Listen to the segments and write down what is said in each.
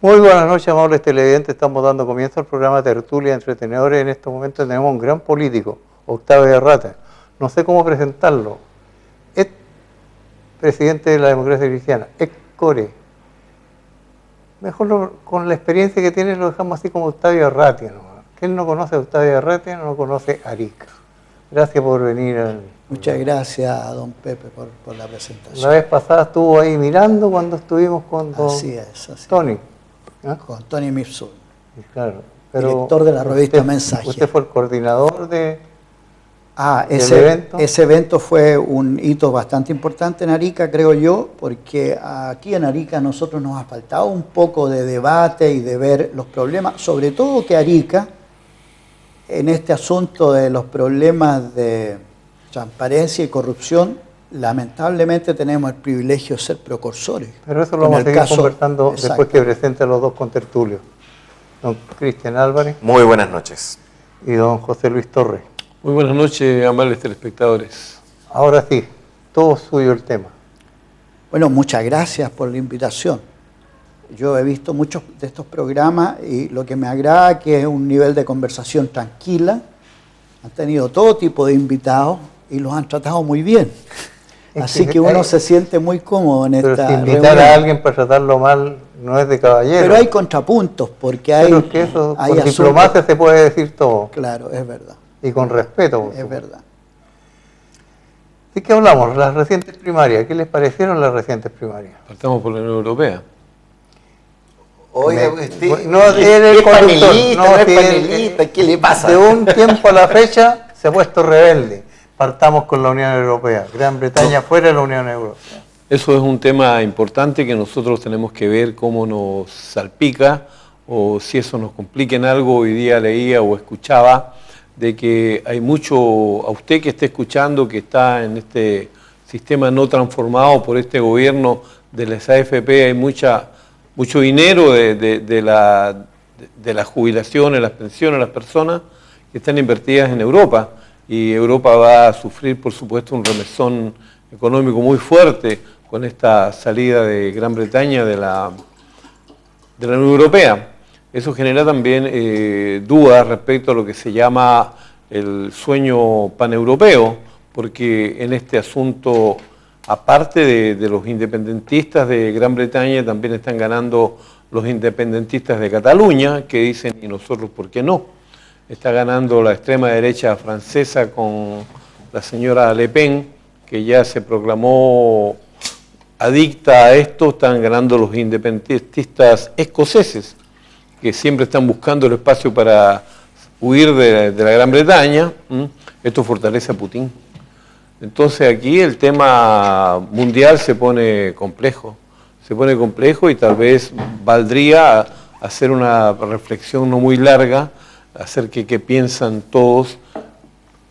Muy buenas noches, amables televidentes. Estamos dando comienzo al programa Tertulia Entretenedores. En estos momentos tenemos un gran político, Octavio Arrate. No sé cómo presentarlo. Es presidente de la democracia cristiana, ex core. Mejor con la experiencia que tiene lo dejamos así como Octavio Arrate. ¿Quién no conoce a Octavio Arrate? No conoce a Arica. Gracias por venir. Muchas gracias a don Pepe por la presentación. La vez pasada estuvo ahí mirando cuando estuvimos con don Tony. ¿Ah? Con Tony Mifsud, claro, director de la revista Mensaje. ¿Usted fue el coordinador del evento? Ese evento fue un hito bastante importante en Arica, creo yo, porque aquí en Arica nosotros nos ha faltado un poco de debate y de ver los problemas, sobre todo que Arica, en este asunto de los problemas de transparencia y corrupción, lamentablemente tenemos el privilegio de ser precursores. Pero eso lo vamos a seguir conversando después que presente a los dos contertulios. Don Cristian Álvarez. Muy buenas noches. Y don José Luis Torres. Muy buenas noches, amables telespectadores. Ahora sí, todo suyo el tema. Bueno, muchas gracias por la invitación. Yo he visto muchos de estos programas y lo que me agrada es que es un nivel de conversación tranquila. Han tenido todo tipo de invitados y los han tratado muy bien. Así que uno se siente muy cómodo en esta reunión. Pero si invitar a alguien para tratarlo mal no es de caballero. Pero hay contrapuntos, porque hay... Pero es que eso, con diplomacia se puede decir todo. Claro, es verdad. Y con respeto. Es verdad. ¿De qué hablamos? Las recientes primarias. ¿Qué les parecieron las recientes primarias? Partamos por la Unión Europea. Oiga, usted no tiene el panelista, ¿qué le pasa? De un tiempo a la fecha se ha puesto rebelde. Partamos con la Unión Europea. Gran Bretaña fuera de la Unión Europea. Eso es un tema importante que nosotros tenemos que ver cómo nos salpica o si eso nos complica en algo. Hoy día leía o escuchaba de que hay mucho, a usted que esté escuchando, que está en este sistema no transformado por este gobierno de las AFP, hay mucho dinero de las jubilaciones, las pensiones, las personas que están invertidas en Europa. Y Europa va a sufrir, por supuesto, un remesón económico muy fuerte con esta salida de Gran Bretaña de la Unión Europea. Eso genera también dudas respecto a lo que se llama el sueño paneuropeo, porque en este asunto, aparte de los independentistas de Gran Bretaña, también están ganando los independentistas de Cataluña, que dicen, ¿y nosotros por qué no? Está ganando la extrema derecha francesa con la señora Le Pen, que ya se proclamó adicta a esto. Están ganando los independentistas escoceses, que siempre están buscando el espacio para huir de la Gran Bretaña. Esto fortalece a Putin. Entonces aquí el tema mundial se pone complejo. Se pone complejo y tal vez valdría hacer una reflexión no muy larga acerca de qué piensan todos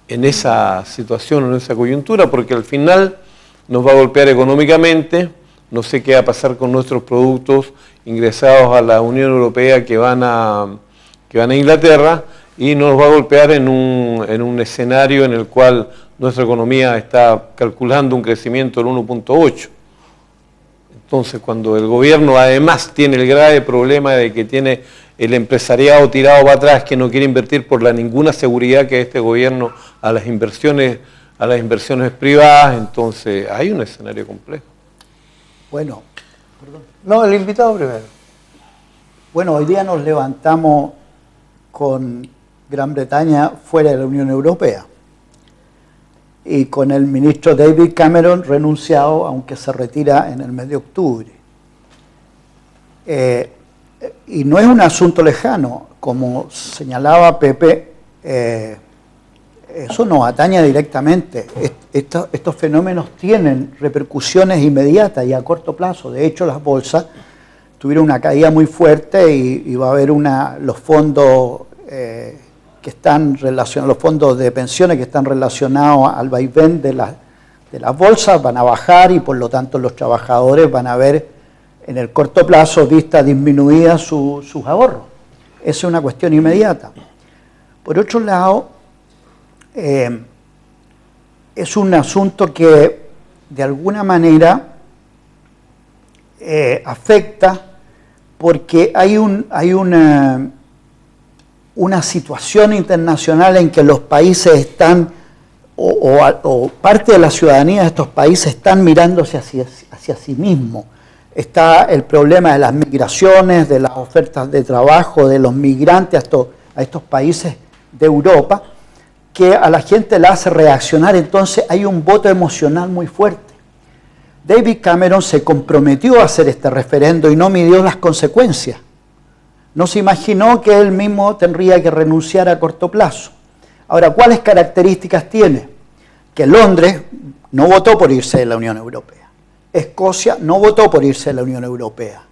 en esa situación, en esa coyuntura, porque al final nos va a golpear económicamente. No sé qué va a pasar con nuestros productos ingresados a la Unión Europea que van a Inglaterra, y nos va a golpear en un escenario en el cual nuestra economía está calculando un crecimiento del 1.8. Entonces, cuando el gobierno además tiene el grave problema de que tiene el empresariado tirado para atrás, que no quiere invertir por ninguna seguridad que este gobierno a las inversiones privadas, entonces hay un escenario complejo. Bueno, perdón. No, el invitado primero. Bueno, hoy día nos levantamos con Gran Bretaña fuera de la Unión Europea y con el ministro David Cameron renunciado, aunque se retira en el mes de octubre. Y no es un asunto lejano, como señalaba Pepe, eso nos atañe directamente. Estos fenómenos tienen repercusiones inmediatas y a corto plazo. De hecho, las bolsas tuvieron una caída muy fuerte y va a haber los fondos que están relacionados, los fondos de pensiones que están relacionados al vaivén de las bolsas van a bajar y por lo tanto los trabajadores van a ver en el corto plazo vista disminuida sus ahorros. Esa es una cuestión inmediata. Por otro lado, es un asunto que de alguna manera afecta porque hay una situación internacional en que los países están, o parte de la ciudadanía de estos países están mirándose hacia sí mismos. Está el problema de las migraciones, de las ofertas de trabajo, de los migrantes a estos países de Europa, que a la gente la hace reaccionar. Entonces hay un voto emocional muy fuerte. David Cameron se comprometió a hacer este referendo y no midió las consecuencias. No se imaginó que él mismo tendría que renunciar a corto plazo. Ahora, ¿cuáles características tiene? Que Londres no votó por irse de la Unión Europea. Escocia no votó por irse de la Unión Europea.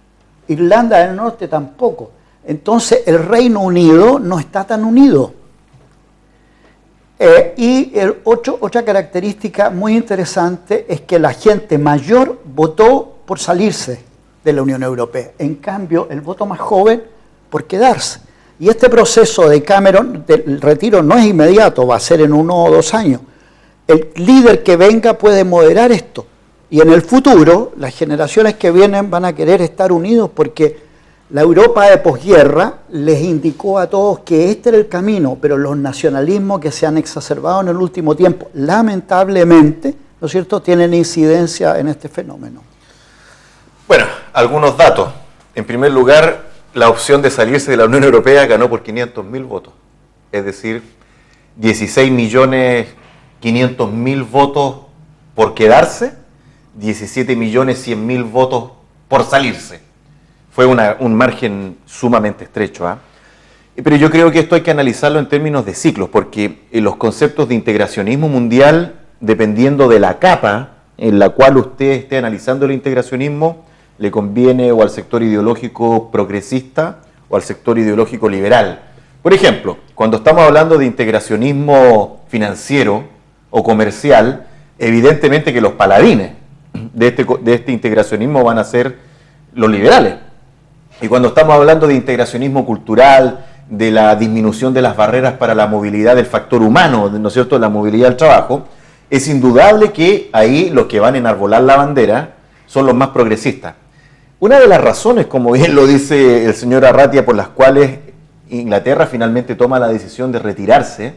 Irlanda del Norte tampoco. Entonces el Reino Unido no está tan unido. Otra característica muy interesante es que la gente mayor votó por salirse de la Unión Europea. En cambio, el voto más joven por quedarse. Y este proceso de Cameron, del retiro, no es inmediato, va a ser en 1 o 2 años. El líder que venga puede moderar esto. Y en el futuro, las generaciones que vienen van a querer estar unidos porque la Europa de posguerra les indicó a todos que este era el camino, pero los nacionalismos que se han exacerbado en el último tiempo, lamentablemente, ¿no es cierto?, tienen incidencia en este fenómeno. Bueno, algunos datos. En primer lugar, la opción de salirse de la Unión Europea ganó por 500.000 votos. Es decir, 16.500.000 votos por quedarse, 17.100.000 votos por salirse. Fue un margen sumamente estrecho. Pero yo creo que esto hay que analizarlo en términos de ciclos, porque los conceptos de integracionismo mundial, dependiendo de la capa en la cual usted esté analizando el integracionismo, le conviene o al sector ideológico progresista o al sector ideológico liberal. Por ejemplo, cuando estamos hablando de integracionismo financiero o comercial, evidentemente que los paladines de este integracionismo van a ser los liberales. Y cuando estamos hablando de integracionismo cultural, de la disminución de las barreras para la movilidad del factor humano, ¿no es cierto?, la movilidad del trabajo, es indudable que ahí los que van a enarbolar la bandera son los más progresistas. Una de las razones, como bien lo dice el señor Arratia, por las cuales Inglaterra finalmente toma la decisión de retirarse,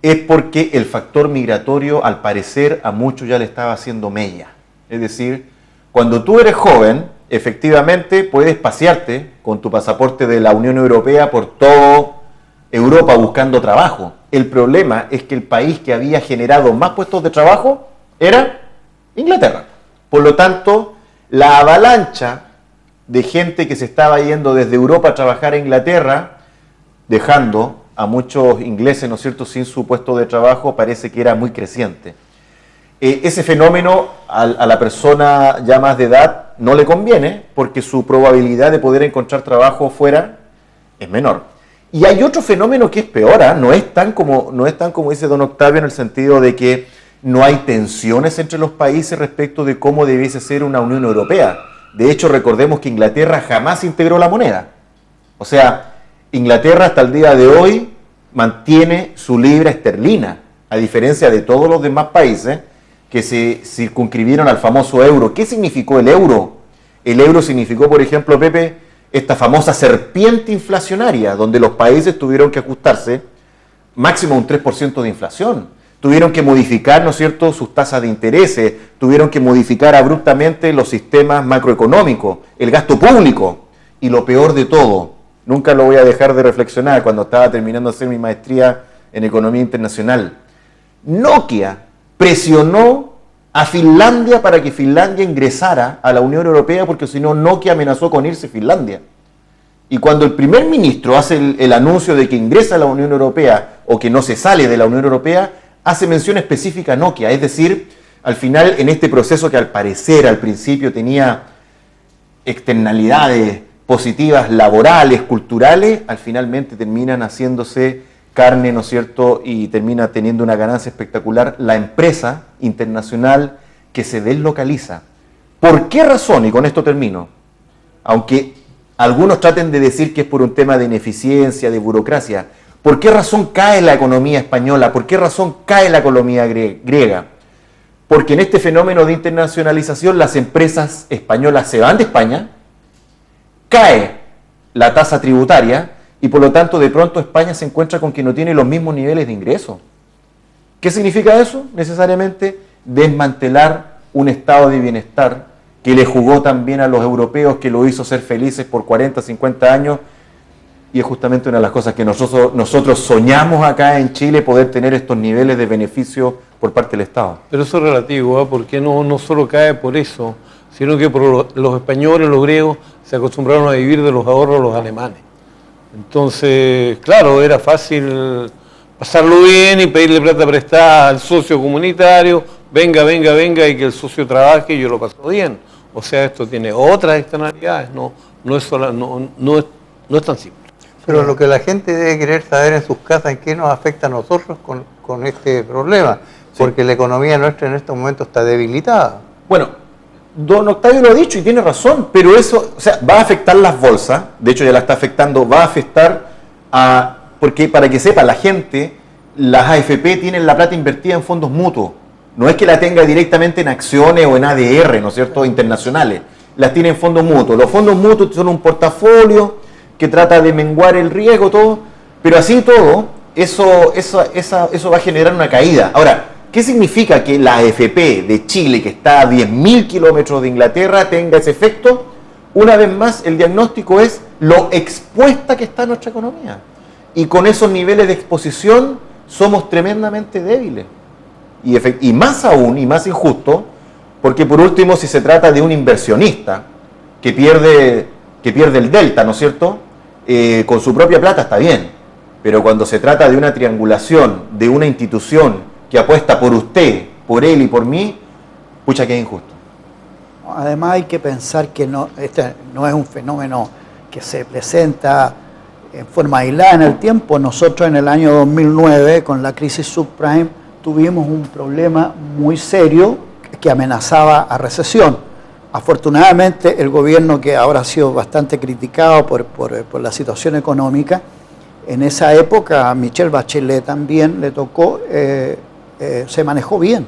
es porque el factor migratorio, al parecer, a muchos ya le estaba haciendo mella. Es decir, cuando tú eres joven, efectivamente puedes pasearte con tu pasaporte de la Unión Europea por toda Europa buscando trabajo. El problema es que el país que había generado más puestos de trabajo era Inglaterra. Por lo tanto, la avalancha de gente que se estaba yendo desde Europa a trabajar a Inglaterra, dejando a muchos ingleses, ¿no es cierto?, sin su puesto de trabajo, parece que era muy creciente. Ese fenómeno a la persona ya más de edad no le conviene porque su probabilidad de poder encontrar trabajo fuera es menor. Y hay otro fenómeno que es peor, no es tan como dice don Octavio, en el sentido de que no hay tensiones entre los países respecto de cómo debiese ser una Unión Europea. De hecho, recordemos que Inglaterra jamás integró la moneda. O sea, Inglaterra hasta el día de hoy mantiene su libra esterlina, a diferencia de todos los demás países que se circunscribieron al famoso euro. ¿Qué significó el euro? El euro significó, por ejemplo, Pepe, esta famosa serpiente inflacionaria, donde los países tuvieron que ajustarse máximo un 3% de inflación. Tuvieron que modificar, ¿no es cierto?, sus tasas de intereses, tuvieron que modificar abruptamente los sistemas macroeconómicos, el gasto público. Y lo peor de todo, nunca lo voy a dejar de reflexionar cuando estaba terminando de hacer mi maestría en Economía Internacional. Nokia presionó a Finlandia para que Finlandia ingresara a la Unión Europea, porque si no, Nokia amenazó con irse Finlandia. Y cuando el primer ministro hace el anuncio de que ingresa a la Unión Europea o que no se sale de la Unión Europea, hace mención específica a Nokia. Es decir, al final, en este proceso que al parecer al principio tenía externalidades positivas laborales, culturales, al finalmente terminan haciéndose carne, ¿no es cierto?, y termina teniendo una ganancia espectacular la empresa internacional que se deslocaliza. ¿Por qué razón? Y con esto termino. Aunque algunos traten de decir que es por un tema de ineficiencia, de burocracia, ¿por qué razón cae la economía española? ¿Por qué razón cae la economía griega? Porque en este fenómeno de internacionalización las empresas españolas se van de España cae la tasa tributaria y por lo tanto de pronto España se encuentra con que no tiene los mismos niveles de ingreso. ¿Qué significa eso? Necesariamente desmantelar un estado de bienestar que le jugó tan bien a los europeos, que lo hizo ser felices por 40, 50 años, y es justamente una de las cosas que nosotros soñamos acá en Chile, poder tener estos niveles de beneficio por parte del Estado. Pero eso es relativo, ¿eh? Porque no solo cae por eso, sino que por los españoles, los griegos, se acostumbraron a vivir de los ahorros de los alemanes. Entonces, claro, era fácil pasarlo bien y pedirle plata prestada al socio comunitario, venga, y que el socio trabaje y yo lo paso bien. O sea, esto tiene otras externalidades, no es tan simple. Pero lo que la gente debe querer saber en sus casas, ¿en qué nos afecta a nosotros con este problema? Porque la economía nuestra en estos momentos está debilitada. Bueno, don Octavio lo ha dicho y tiene razón, pero eso, o sea, va a afectar las bolsas, de hecho ya la está afectando, va a afectar porque para que sepa la gente, las AFP tienen la plata invertida en fondos mutuos, no es que la tenga directamente en acciones o en ADR, ¿no es cierto?, internacionales, las tiene en fondos mutuos. Los fondos mutuos son un portafolio que trata de menguar el riesgo, todo, pero así todo, eso va a generar una caída. Ahora, ¿qué significa que la AFP de Chile, que está a 10.000 kilómetros de Inglaterra, tenga ese efecto? Una vez más, el diagnóstico es lo expuesta que está nuestra economía. Y con esos niveles de exposición somos tremendamente débiles. Y más aún, y más injusto, porque por último, si se trata de un inversionista que pierde el delta, ¿no es cierto?, con su propia plata está bien. Pero cuando se trata de una triangulación de una institución que apuesta por usted, por él y por mí, pucha que es injusto. Además hay que pensar que este no es un fenómeno que se presenta en forma aislada en el tiempo. Nosotros en el año 2009, con la crisis subprime, tuvimos un problema muy serio que amenazaba a recesión. Afortunadamente el gobierno, que ahora ha sido bastante criticado por la situación económica, en esa época a Michelle Bachelet también le tocó, se manejó bien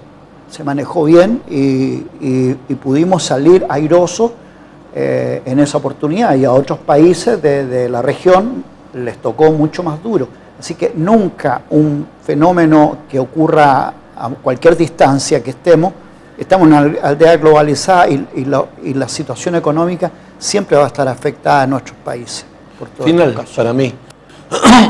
y pudimos salir airosos en esa oportunidad, y a otros países de la región les tocó mucho más duro. Así que nunca un fenómeno que ocurra a cualquier distancia que estamos en una aldea globalizada y la situación económica siempre va a estar afectada en nuestros países. Por todo Final, para mí.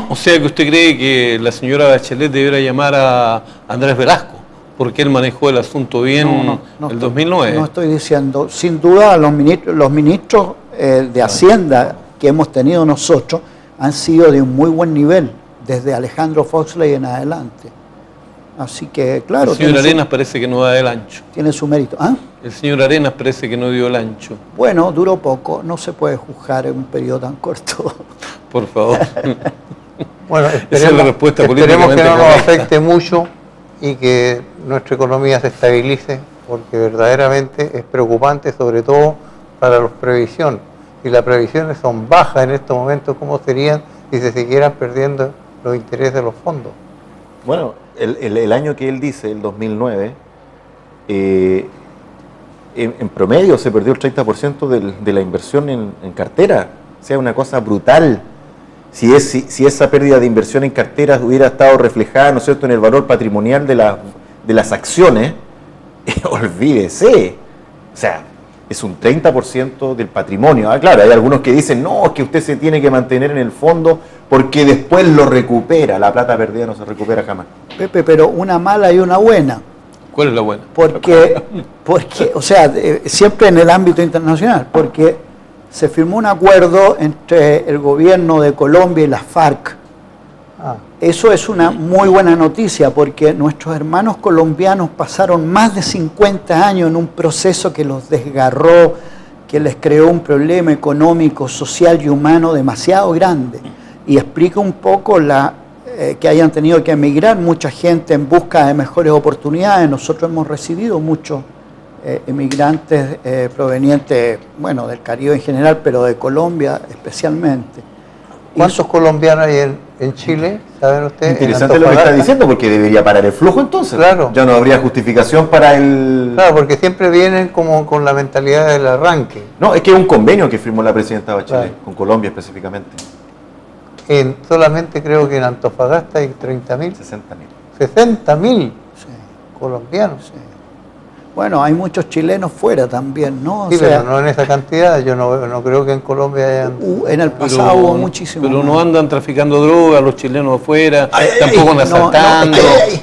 O sea que usted cree que la señora Bachelet debiera llamar a Andrés Velasco, porque él manejó el asunto bien el 2009. No estoy diciendo, sin duda los ministros de Hacienda que hemos tenido nosotros han sido de un muy buen nivel, desde Alejandro Foxley en adelante. Así que, claro. El señor Arenas parece que no da el ancho. Tiene su mérito. ¿Ah? El señor Arenas parece que no dio el ancho. Bueno, duró poco, no se puede juzgar en un periodo tan corto. Por favor. Bueno, esa es la respuesta esperemos que no nos correcta. afecte mucho y que nuestra economía se estabilice, porque verdaderamente es preocupante, sobre todo para la previsión. Si las previsiones son bajas en estos momentos, ¿cómo serían si se siguieran perdiendo los intereses de los fondos? Bueno, el año que él dice, el 2009, en promedio se perdió el 30% de la inversión en cartera. O sea, una cosa brutal. Si esa pérdida de inversión en carteras hubiera estado reflejada, ¿no es cierto?, en el valor patrimonial de las acciones, olvídese. O sea, es un 30% del patrimonio. Claro, hay algunos que dicen, no, es que usted se tiene que mantener en el fondo porque después lo recupera. La plata perdida no se recupera jamás. Pepe, pero una mala y una buena. ¿Cuál es la buena? Porque o sea, siempre en el ámbito internacional, porque se firmó un acuerdo entre el gobierno de Colombia y las FARC. Eso es una muy buena noticia, porque nuestros hermanos colombianos pasaron más de 50 años en un proceso que los desgarró, que les creó un problema económico, social y humano demasiado grande. Y explica un poco que hayan tenido que emigrar mucha gente en busca de mejores oportunidades. Nosotros hemos recibido muchos emigrantes provenientes, bueno, del Caribe en general, pero de Colombia especialmente. ¿Cuántos colombianos hay en Chile, ¿saben ustedes? Interesante lo que está diciendo, porque debería parar el flujo entonces. Claro. Ya no habría justificación para el... Claro, porque siempre vienen como con la mentalidad del arranque. No, es que es un convenio que firmó la presidenta Bachelet, Claro. con Colombia específicamente. Solamente creo que en Antofagasta hay 30.000, 60.000. 60.000 Sí, colombianos. sí. Bueno, hay muchos chilenos fuera también, ¿no? Sí, O sea, pero no en esa cantidad. Yo no creo que en Colombia hayan... en el pasado hubo muchísimo. Pero más. no andan traficando drogas los chilenos afuera, Ay, tampoco andan no, asaltando,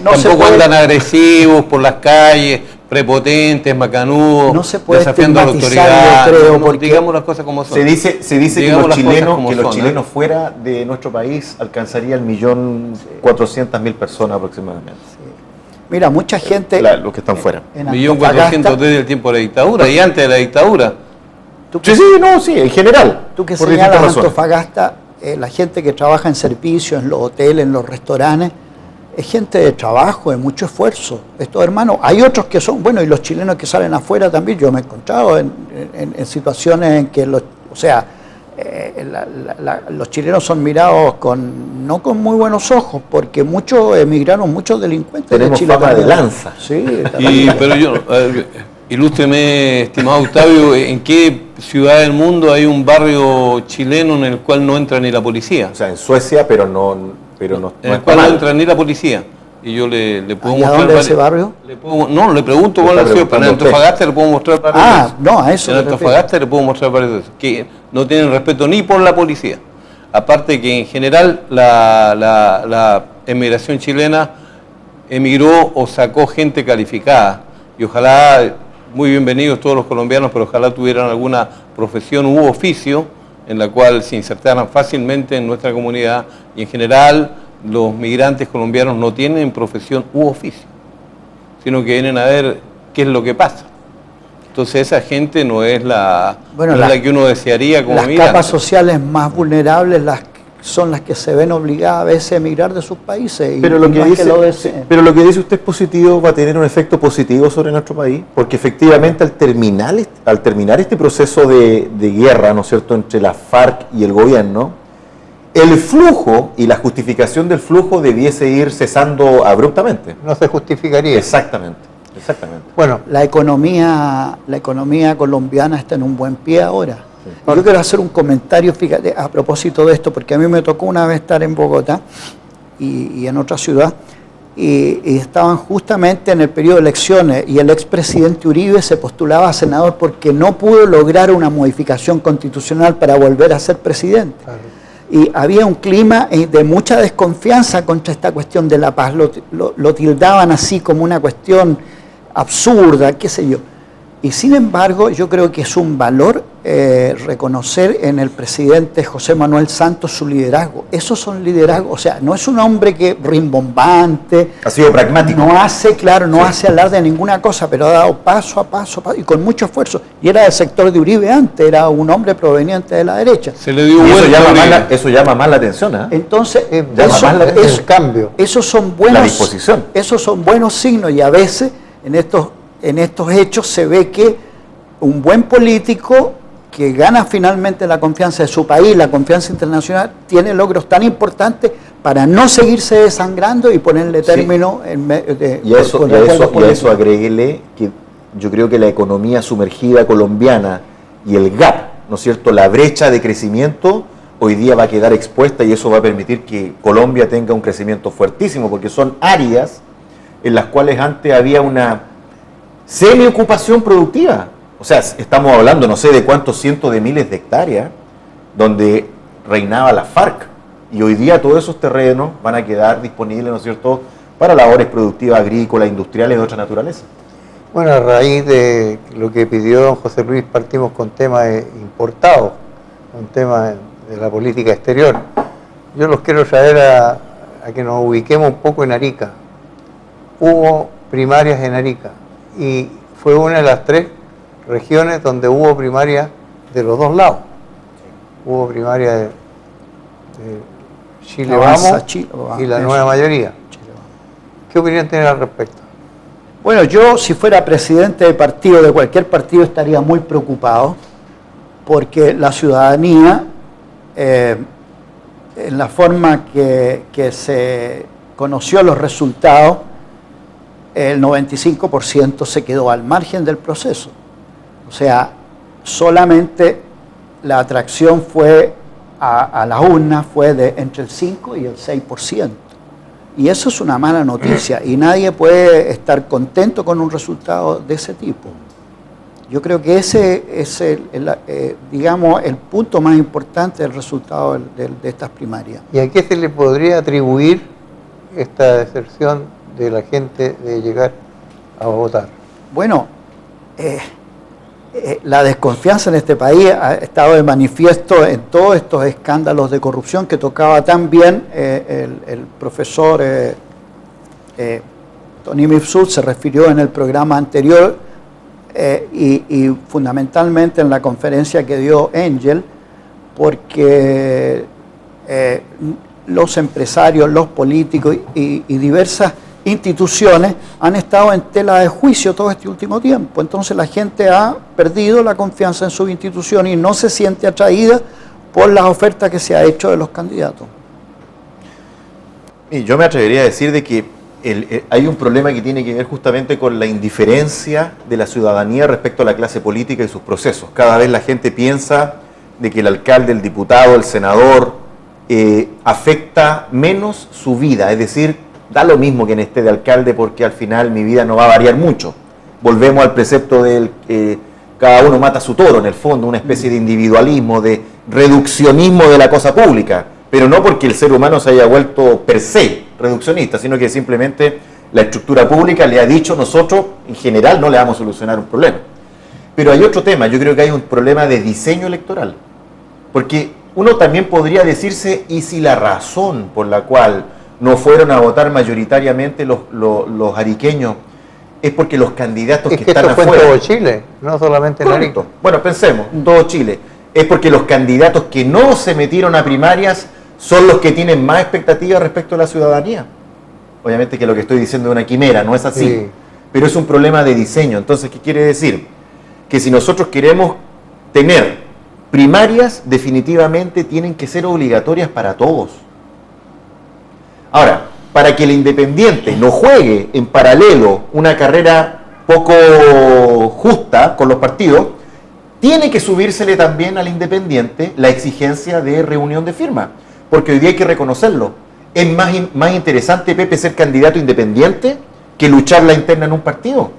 no se tampoco puede- andan agresivos por las calles, prepotentes, macanudos, No se puede desafiando a la estigmatizar, autoridad. yo creo, No, porque- digamos las cosas como son. Se dice que Digamos los las cosas chilenos, como son, chilenos fuera de nuestro país alcanzaría 1.400.000 personas aproximadamente. Mira, mucha gente... Los que están fuera. en 1.400.000 Antofagasta, desde el tiempo de la dictadura y antes de la dictadura. tú que, Sí, en general. tú que por señalas distintas razones. Antofagasta, la gente que trabaja en servicios, en los hoteles, en los restaurantes, es gente de trabajo, de mucho esfuerzo. Estos hermanos, hay otros que son, bueno, y los chilenos que salen afuera también, yo me he encontrado en situaciones en que los chilenos son mirados no con muy buenos ojos, porque muchos emigraron, muchos delincuentes Tenemos de Chile. fama de también. lanza. Sí, Pero yo, a ver, ilústreme, estimado Octavio, ¿en qué ciudad del mundo hay un barrio chileno en el cual no entra ni la policía? O sea, en Suecia, pero no En el está cual no mal. entra ni la policía. Y yo le puedo ¿Y a mostrar... dónde es ese varios- barrio? No, le pregunto cuál Le es está la ciudad, pero en preguntando usted. Antofagasta le puedo mostrar varios de esos. No, a eso En me refiero. Antofagasta le puedo mostrar varios de esos, que no tienen respeto ni por la policía. Aparte que en general la emigración chilena emigró o sacó gente calificada. Y ojalá, muy bienvenidos todos los colombianos, pero ojalá tuvieran alguna profesión u oficio en la cual se insertaran fácilmente en nuestra comunidad. Y en general los migrantes colombianos no tienen profesión u oficio, sino que vienen a ver qué es lo que pasa. Entonces esa gente no es la, Bueno, no es la que uno desearía como Las migrante. capas sociales más vulnerables son las que se ven obligadas a veces a emigrar de sus países. Pero y lo, no que es dice, lo deseen. pero lo que dice usted es positivo, va a tener un efecto positivo sobre nuestro país, porque efectivamente al terminar este proceso de guerra, ¿no es cierto?, entre la FARC y el gobierno, el flujo y la justificación del flujo debiese ir cesando abruptamente. No se justificaría. Exactamente. Bueno, La economía colombiana está en un buen pie ahora. Yo quiero hacer un comentario, fíjate, a propósito de esto, porque a mí me tocó una vez estar en Bogotá y en otra ciudad, y estaban justamente en el periodo de elecciones, y el expresidente Uribe se postulaba a senador porque no pudo lograr una modificación constitucional para volver a ser presidente. claro. Y había un clima de mucha desconfianza contra esta cuestión de la paz, lo tildaban así como una cuestión absurda, qué sé yo. Y sin embargo, yo creo que es un valor reconocer en el presidente José Manuel Santos su liderazgo. Esos son liderazgos, o sea, no es un hombre que rimbombante, Ha sido pragmático. no hace alarde de ninguna cosa, pero ha dado paso a paso y con mucho esfuerzo. Y era del sector de Uribe antes, era un hombre proveniente de la derecha. Se le dio Y vuelta a Uribe. eso llama más la atención, ¿eh? Entonces, Llama más el cambio. esos son buenos, La disposición. esos son buenos signos, y a veces en estos hechos se ve que un buen político que gana finalmente la confianza de su país, la confianza internacional, tiene logros tan importantes para no seguirse desangrando y ponerle Sí. término Y a eso, con y a acuerdos eso, y a políticos. eso agréguele que yo creo que la economía sumergida colombiana y el gap, ¿no es cierto?, la brecha de crecimiento, hoy día va a quedar expuesta, y eso va a permitir que Colombia tenga un crecimiento fuertísimo, porque son áreas en las cuales antes había una semiocupación productiva. O sea, estamos hablando, no sé de cuántos cientos de miles de hectáreas, donde reinaba la FARC. Y hoy día todos esos terrenos van a quedar disponibles, ¿no es cierto?, para labores productivas, agrícolas, industriales de otra naturaleza. Bueno, a raíz de lo que pidió don José Luis, partimos con temas importados, con temas de la política exterior. Yo los quiero traer a que nos ubiquemos un poco en Arica. Hubo primarias en Arica y fue una de las 3 regiones donde hubo primarias de los 2 lados. Hubo primaria de Chile Avanza Vamos Chile, y la eso. Nueva Mayoría. ¿Qué opinión tiene al respecto? Bueno, yo si fuera presidente de partido, de cualquier partido, estaría muy preocupado porque la ciudadanía en la forma que se conoció los resultados, el 95% se quedó al margen del proceso. O sea, solamente la atracción fue a las urnas fue de entre el 5 y el 6%. Y eso es una mala noticia y nadie puede estar contento con un resultado de ese tipo. Yo creo que ese es digamos, el punto más importante del resultado de estas primarias. ¿Y a qué se le podría atribuir esta deserción de la gente de llegar a votar? Bueno, la desconfianza en este país ha estado de manifiesto en todos estos escándalos de corrupción que tocaba tan bien el profesor Tony Mifsud se refirió en el programa anterior y fundamentalmente en la conferencia que dio Angel, porque los empresarios, los políticos y diversas instituciones han estado en tela de juicio todo este último tiempo. Entonces la gente ha perdido la confianza en sus instituciones y no se siente atraída por las ofertas que se ha hecho de los candidatos. Y yo me atrevería a decir de que hay un problema que tiene que ver justamente con la indiferencia de la ciudadanía respecto a la clase política y sus procesos. Cada vez la gente piensa de que el alcalde, el diputado, el senador afecta menos su vida, es decir, da lo mismo que esté de alcalde porque al final mi vida no va a variar mucho. Volvemos al precepto del cada uno mata a su toro, en el fondo, una especie de individualismo, de reduccionismo de la cosa pública, pero no porque el ser humano se haya vuelto per se reduccionista, sino que simplemente la estructura pública le ha dicho nosotros en general no le vamos a solucionar un problema. Pero hay otro tema, yo creo que hay un problema de diseño electoral, porque uno también podría decirse, ¿y si la razón por la cual no fueron a votar mayoritariamente los ariqueños es porque los candidatos que están esto afuera... fue en todo Chile, no solamente en Arica. Bueno, pensemos, en todo Chile. Es porque los candidatos que no se metieron a primarias son los que tienen más expectativas respecto a la ciudadanía. Obviamente que lo que estoy diciendo es una quimera, no es así. Sí. Pero es un problema de diseño. Entonces, ¿qué quiere decir? Que si nosotros queremos tener primarias, definitivamente tienen que ser obligatorias para todos. Ahora, para que el independiente no juegue en paralelo una carrera poco justa con los partidos, tiene que subírsele también al independiente la exigencia de reunión de firmas, porque hoy día hay que reconocerlo. Es más interesante, Pepe, ser candidato independiente que luchar la interna en un partido.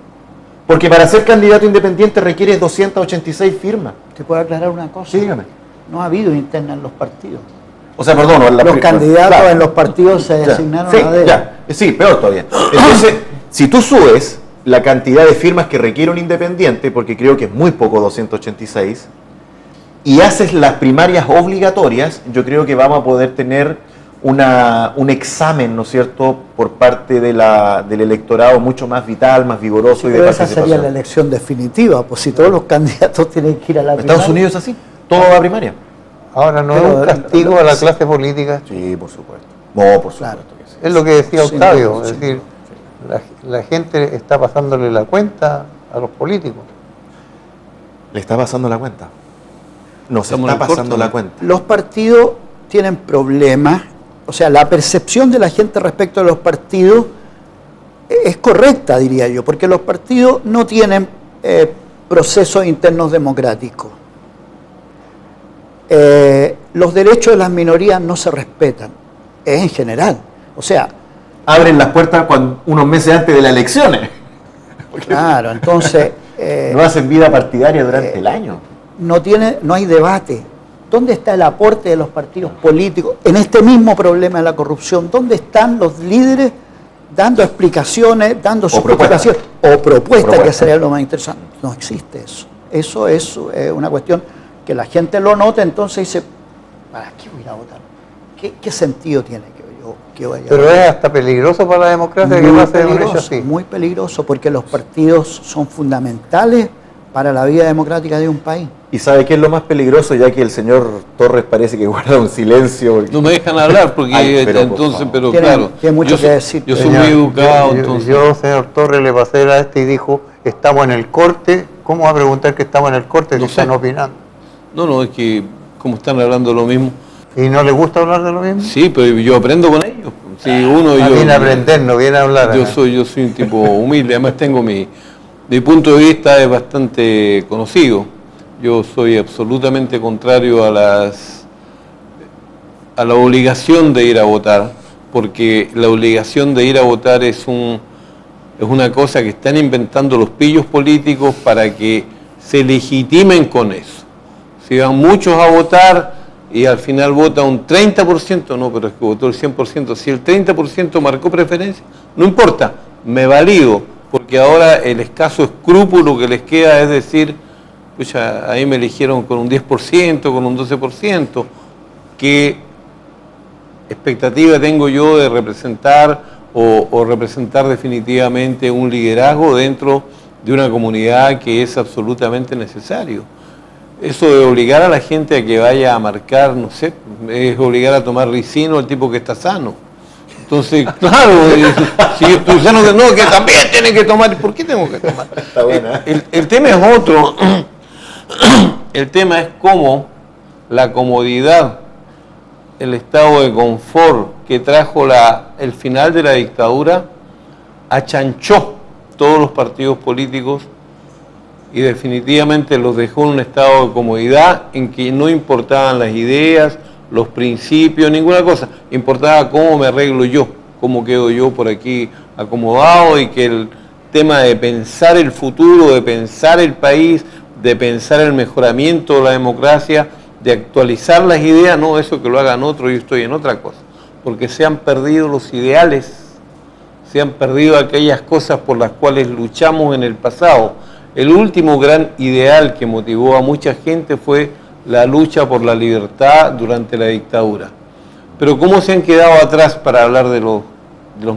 Porque para ser candidato independiente requieres 286 firmas. ¿Te puedo aclarar una cosa? Sí, dígame. No ha habido interna en los partidos. O sea, perdón, los candidatos claro. En los partidos se designaron a dedo. Sí, peor todavía. Entonces, si tú subes la cantidad de firmas que requiere un independiente, porque creo que es muy poco 286, y haces las primarias obligatorias, yo creo que vamos a poder tener un examen, ¿no es cierto?, por parte del electorado mucho más vital, más vigoroso y de participación. Esa sería la elección definitiva, pues si todos los candidatos tienen que ir a la primaria. Estados Unidos es así, todo va a primaria. Ahora, ¿no es un castigo a la clase política? Sí, por supuesto. No, por supuesto. Claro. Que sí. Es lo que decía Octavio, es decir, la gente está pasándole la cuenta a los políticos. ¿Le está pasando la cuenta? No se está pasando la cuenta. Los partidos tienen problemas, o sea, la percepción de la gente respecto a los partidos es correcta, diría yo, porque los partidos no tienen procesos internos democráticos. Los derechos de las minorías no se respetan, es en general. O sea, abren las puertas unos meses antes de las elecciones. Claro, entonces... no hacen vida partidaria durante el año. No hay debate. ¿Dónde está el aporte de los partidos políticos en este mismo problema de la corrupción? ¿Dónde están los líderes dando explicaciones, dando sus preocupaciones o propuestas, que sería lo más interesante? No existe eso. Eso es una cuestión que la gente lo nota, entonces dice, ¿para qué voy a ir a votar? ¿Qué sentido tiene que vaya? Pero es hasta peligroso para la democracia que pase un hecho así. Muy peligroso, porque los partidos son fundamentales para la vida democrática de un país. ¿Y sabe qué es lo más peligroso? Ya que el señor Torres parece que guarda un silencio. Porque... No me dejan hablar porque pero claro. Tiene mucho que decir. Yo soy muy educado. Yo, señor Torres, le pasé a este y dijo, estamos en el corte. ¿Cómo va a preguntar que estamos en el corte? No están opinando. No, es que como están hablando lo mismo. ¿Y no le gusta hablar de lo mismo? Sí, pero yo aprendo con ellos. Sí, viene a aprender, no viene a hablar. Yo soy un tipo humilde, además tengo mi punto de vista es bastante conocido. Yo soy absolutamente contrario a la obligación de ir a votar, porque la obligación de ir a votar es una cosa que están inventando los pillos políticos para que se legitimen con eso. Si van muchos a votar y al final vota un 30%, no, pero es que votó el 100%, si el 30% marcó preferencia, no importa, me valido, porque ahora el escaso escrúpulo que les queda es decir, pucha, ahí me eligieron con un 10%, con un 12%, ¿qué expectativa tengo yo de representar o representar definitivamente un liderazgo dentro de una comunidad que es absolutamente necesario? Eso de obligar a la gente a que vaya a marcar, no sé, es obligar a tomar ricino al tipo que está sano. Entonces, claro, si yo estoy sano, no, que también tiene que tomar. ¿Por qué tengo que tomar? Está buena. El tema es otro. El tema es cómo la comodidad, el estado de confort que trajo el final de la dictadura, achanchó todos los partidos políticos y definitivamente los dejó en un estado de comodidad en que no importaban las ideas, los principios, ninguna cosa. Importaba cómo me arreglo yo, cómo quedo yo por aquí acomodado, y que el tema de pensar el futuro, de pensar el país, de pensar el mejoramiento de la democracia, de actualizar las ideas, no, eso que lo hagan otros, yo estoy en otra cosa. Porque se han perdido los ideales, se han perdido aquellas cosas por las cuales luchamos en el pasado. El último gran ideal que motivó a mucha gente fue la lucha por la libertad durante la dictadura. Pero ¿cómo se han quedado atrás, para hablar de los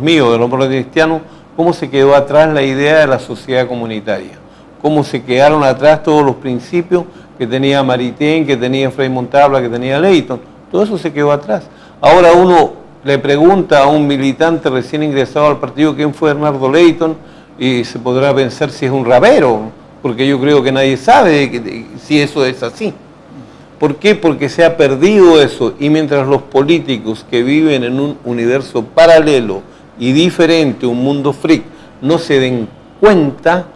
míos, de los cristianos, cómo se quedó atrás la idea de la sociedad comunitaria? ¿Cómo se quedaron atrás todos los principios que tenía Maritain, que tenía Frei Montalva, que tenía Leyton? Todo eso se quedó atrás. Ahora uno le pregunta a un militante recién ingresado al partido quién fue Bernardo Leyton, y se podrá pensar si es un rapero, porque yo creo que nadie sabe si eso es así. ¿Por qué? Porque se ha perdido eso, y mientras los políticos que viven en un universo paralelo y diferente, un mundo freak, no se den cuenta,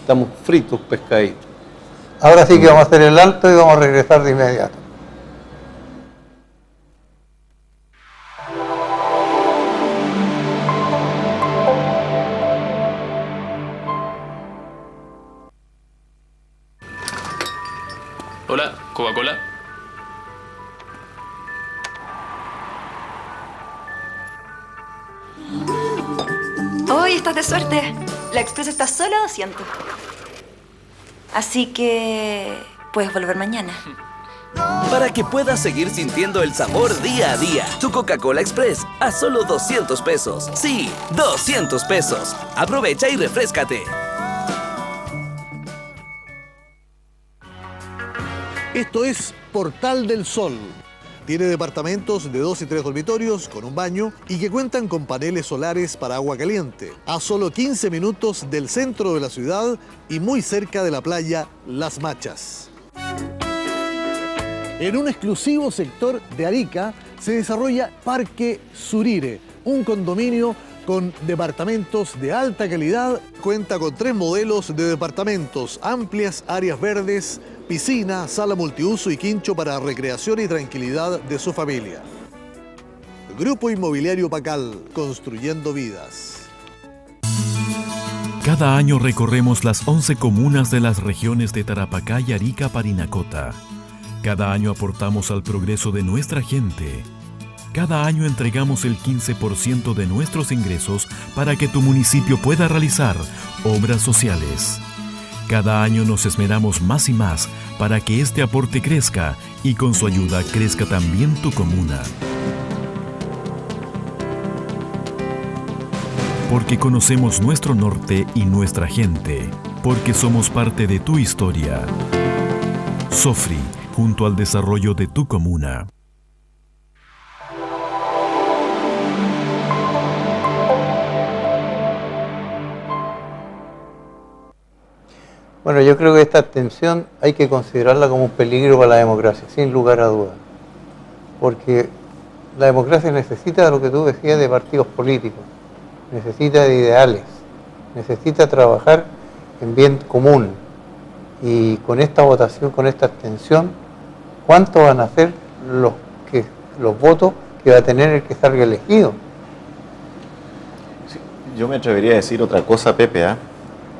estamos fritos pescaditos. Ahora sí que vamos a hacer el alto y vamos a regresar de inmediato. Hola, Coca-Cola. Hoy estás de suerte. La Express está solo a 200. Así que puedes volver mañana. Para que puedas seguir sintiendo el sabor día a día. Tu Coca-Cola Express a solo 200 pesos. Sí, 200 pesos. Aprovecha y refréscate. Esto es Portal del Sol. Tiene departamentos de 2 y 3 dormitorios con un baño y que cuentan con paneles solares para agua caliente. A solo 15 minutos del centro de la ciudad y muy cerca de la playa Las Machas. En un exclusivo sector de Arica se desarrolla Parque Surire, un condominio con departamentos de alta calidad. Cuenta con 3 modelos de departamentos, amplias áreas verdes, piscina, sala multiuso y quincho para recreación y tranquilidad de su familia. Grupo Inmobiliario Pacal, construyendo vidas. Cada año recorremos las 11 comunas de las regiones de Tarapacá y Arica, Parinacota. Cada año aportamos al progreso de nuestra gente. Cada año entregamos el 15% de nuestros ingresos para que tu municipio pueda realizar obras sociales. Cada año nos esmeramos más y más para que este aporte crezca y con su ayuda crezca también tu comuna. Porque conocemos nuestro norte y nuestra gente. Porque somos parte de tu historia. Sofri, junto al desarrollo de tu comuna. Bueno, yo creo que esta abstención hay que considerarla como un peligro para la democracia, sin lugar a dudas. porque la democracia necesita de lo que tú decías de partidos políticos, necesita de ideales, necesita trabajar en bien común. Y con esta votación, con esta abstención, ¿cuántos van a ser los votos que va a tener el que salga elegido? Sí, yo me atrevería a decir otra cosa, Pepe,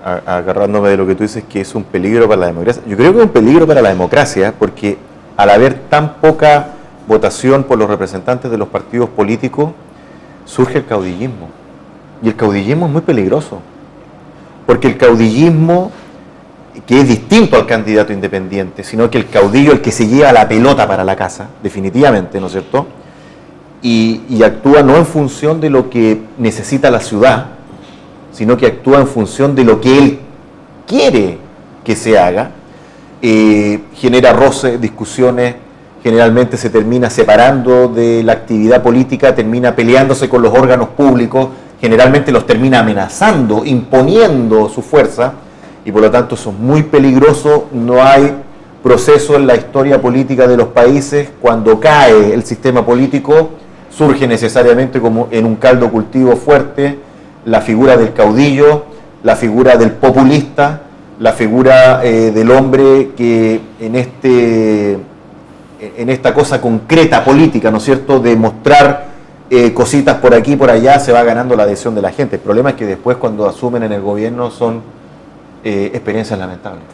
agarrándome de lo que tú dices, que es un peligro para la democracia. Yo creo que es un peligro para la democracia porque al haber tan poca votación por los representantes de los partidos políticos, surge el caudillismo. Y el caudillismo es muy peligroso, porque el caudillismo, que es distinto al candidato independiente, sino que el caudillo, el que se lleva la pelota para la casa, definitivamente, ¿no es cierto? Y actúa no en función de lo que necesita la ciudad, sino que actúa en función de lo que él quiere que se haga, genera roces, discusiones, generalmente se termina separando de la actividad política, termina peleándose con los órganos públicos, generalmente los termina amenazando, imponiendo su fuerza, y por lo tanto eso es muy peligroso. No hay proceso en la historia política de los países. Cuando cae el sistema político, surge necesariamente como en un caldo cultivo fuerte la figura del caudillo, la figura del populista, la figura del hombre que en esta cosa concreta política, ¿no es cierto?, de mostrar cositas por aquí y por allá, se va ganando la adhesión de la gente. El problema es que después, cuando asumen en el gobierno, son experiencias lamentables.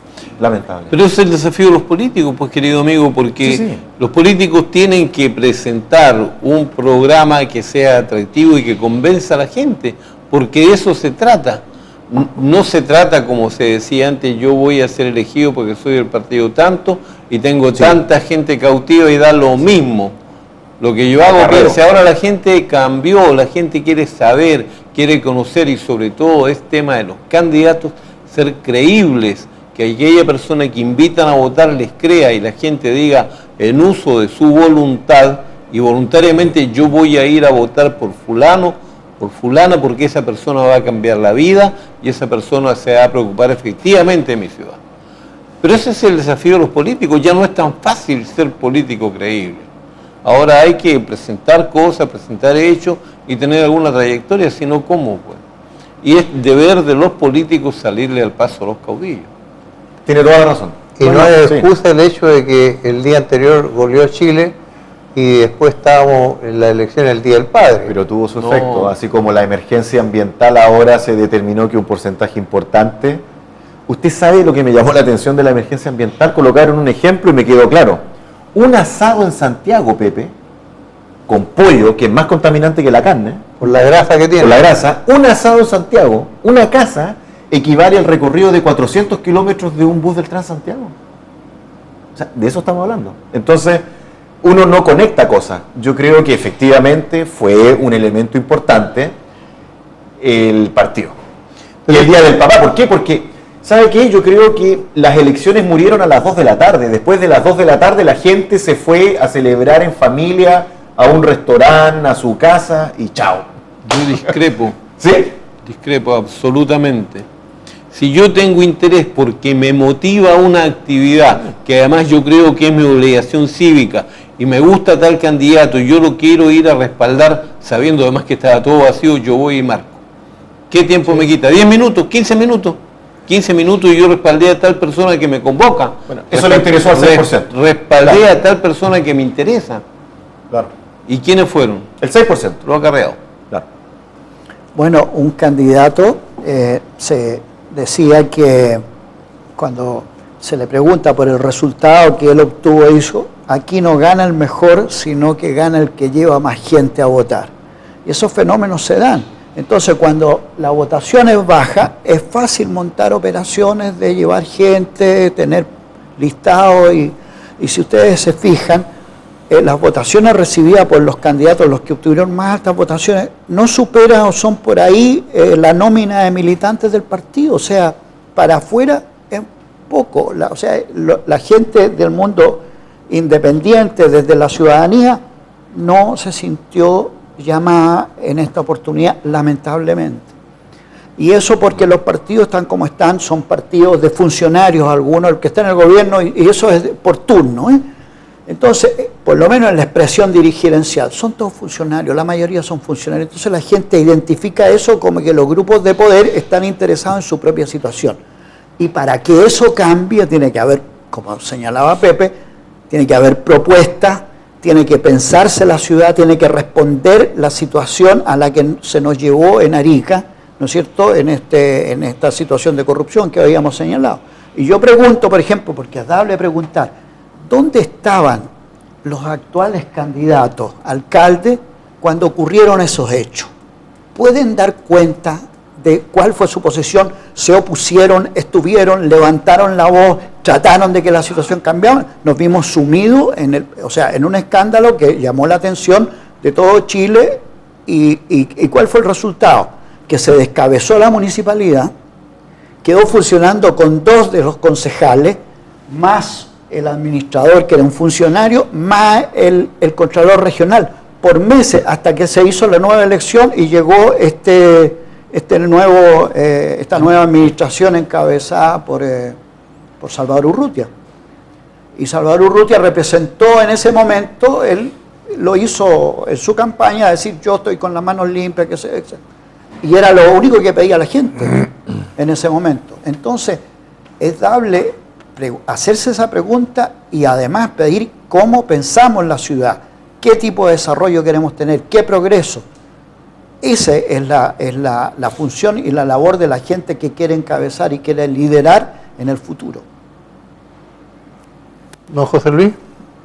Pero ese es el desafío de los políticos, pues, querido amigo, porque sí. Los políticos tienen que presentar un programa que sea atractivo y que convenza a la gente, porque de eso se trata. No se trata, como se decía antes, yo voy a ser elegido porque soy del partido tanto y tengo tanta gente cautiva y da lo mismo. Lo que yo hago, piense, ahora la gente cambió, la gente quiere saber, quiere conocer, y sobre todo es tema de los candidatos, ser creíbles, que aquella persona que invitan a votar les crea y la gente diga en uso de su voluntad y voluntariamente yo voy a ir a votar por fulano, por fulana, porque esa persona va a cambiar la vida y esa persona se va a preocupar efectivamente de mi ciudad. Pero ese es el desafío de los políticos, ya no es tan fácil ser político creíble. Ahora hay que presentar cosas, presentar hechos y tener alguna trayectoria, si no, ¿cómo? Pues? Y es deber de los políticos salirle al paso a los caudillos. Tiene toda la razón. Y bueno, no es excusa el hecho de que el día anterior goleó Chile y después estábamos en la elección el Día del Padre. Pero tuvo su efecto, así como la emergencia ambiental ahora se determinó que un porcentaje importante. Usted sabe lo que me llamó la atención de la emergencia ambiental, colocaron un ejemplo y me quedó claro. Un asado en Santiago, Pepe, con pollo, que es más contaminante que la carne. Por la grasa que tiene. Por la grasa. Un asado en Santiago, una casa, equivale al recorrido de 400 kilómetros de un bus del Transantiago. O sea, de eso estamos hablando. Entonces, uno no conecta cosas. Yo creo que efectivamente fue un elemento importante el partido. Y el Día del Papá, ¿por qué? Porque, ¿sabe qué? Yo creo que las elecciones murieron a las 2 de la tarde. Después de las 2 de la tarde la gente se fue a celebrar en familia, a un restaurante, a su casa y chao. Yo discrepo. ¿Sí? Discrepo absolutamente. Si yo tengo interés porque me motiva una actividad, que además yo creo que es mi obligación cívica, y me gusta tal candidato y yo lo quiero ir a respaldar, sabiendo además que estaba todo vacío, yo voy y marco. ¿Qué tiempo me quita? ¿10 minutos? ¿15 minutos? 15 minutos y yo respaldé a tal persona que me convoca. Bueno, eso le interesó al 6%. Respaldé a tal persona que me interesa. Claro. ¿Y quiénes fueron? El 6%. Lo acarreado. Claro. Bueno, un candidato se decía que cuando se le pregunta por el resultado que él obtuvo, hizo, aquí no gana el mejor, sino que gana el que lleva más gente a votar. Y esos fenómenos se dan. Entonces, cuando la votación es baja, es fácil montar operaciones de llevar gente, tener listados, y si ustedes se fijan, las votaciones recibidas por los candidatos, los que obtuvieron más altas votaciones, no superan o son por ahí la nómina de militantes del partido. O sea, para afuera es poco. La gente del mundo independiente, desde la ciudadanía, no se sintió llamada en esta oportunidad, lamentablemente. Y eso porque los partidos están como están, son partidos de funcionarios, algunos, el que está en el gobierno, y eso es por turno, Entonces, por lo menos en la expresión dirigencial, son todos funcionarios, la mayoría son funcionarios. Entonces la gente identifica eso como que los grupos de poder están interesados en su propia situación. Y para que eso cambie tiene que haber, como señalaba Pepe, tiene que haber propuestas, tiene que pensarse la ciudad, tiene que responder la situación a la que se nos llevó en Arica, ¿no es cierto?, en esta situación de corrupción que habíamos señalado. Y yo pregunto, por ejemplo, porque es dable preguntar, ¿dónde estaban los actuales candidatos alcaldes cuando ocurrieron esos hechos? ¿Pueden dar cuenta de cuál fue su posición? ¿Se opusieron, estuvieron, levantaron la voz, trataron de que la situación cambiara? Nos vimos sumidos en un escándalo que llamó la atención de todo Chile. ¿Y cuál fue el resultado? Que se descabezó la municipalidad, quedó funcionando con 2 de los concejales, más el administrador, que era un funcionario, más el contralor regional, por meses, hasta que se hizo la nueva elección y llegó esta nueva administración encabezada por Salvador Urrutia. Y Salvador Urrutia representó en ese momento, él lo hizo en su campaña, decir yo estoy con las manos limpias, y era lo único que pedía la gente en ese momento. Entonces, es dable hacerse esa pregunta y además pedir cómo pensamos la ciudad, qué tipo de desarrollo queremos tener, qué progreso. Esa es la función y la labor de la gente que quiere encabezar y quiere liderar en el futuro. ¿No, José Luis?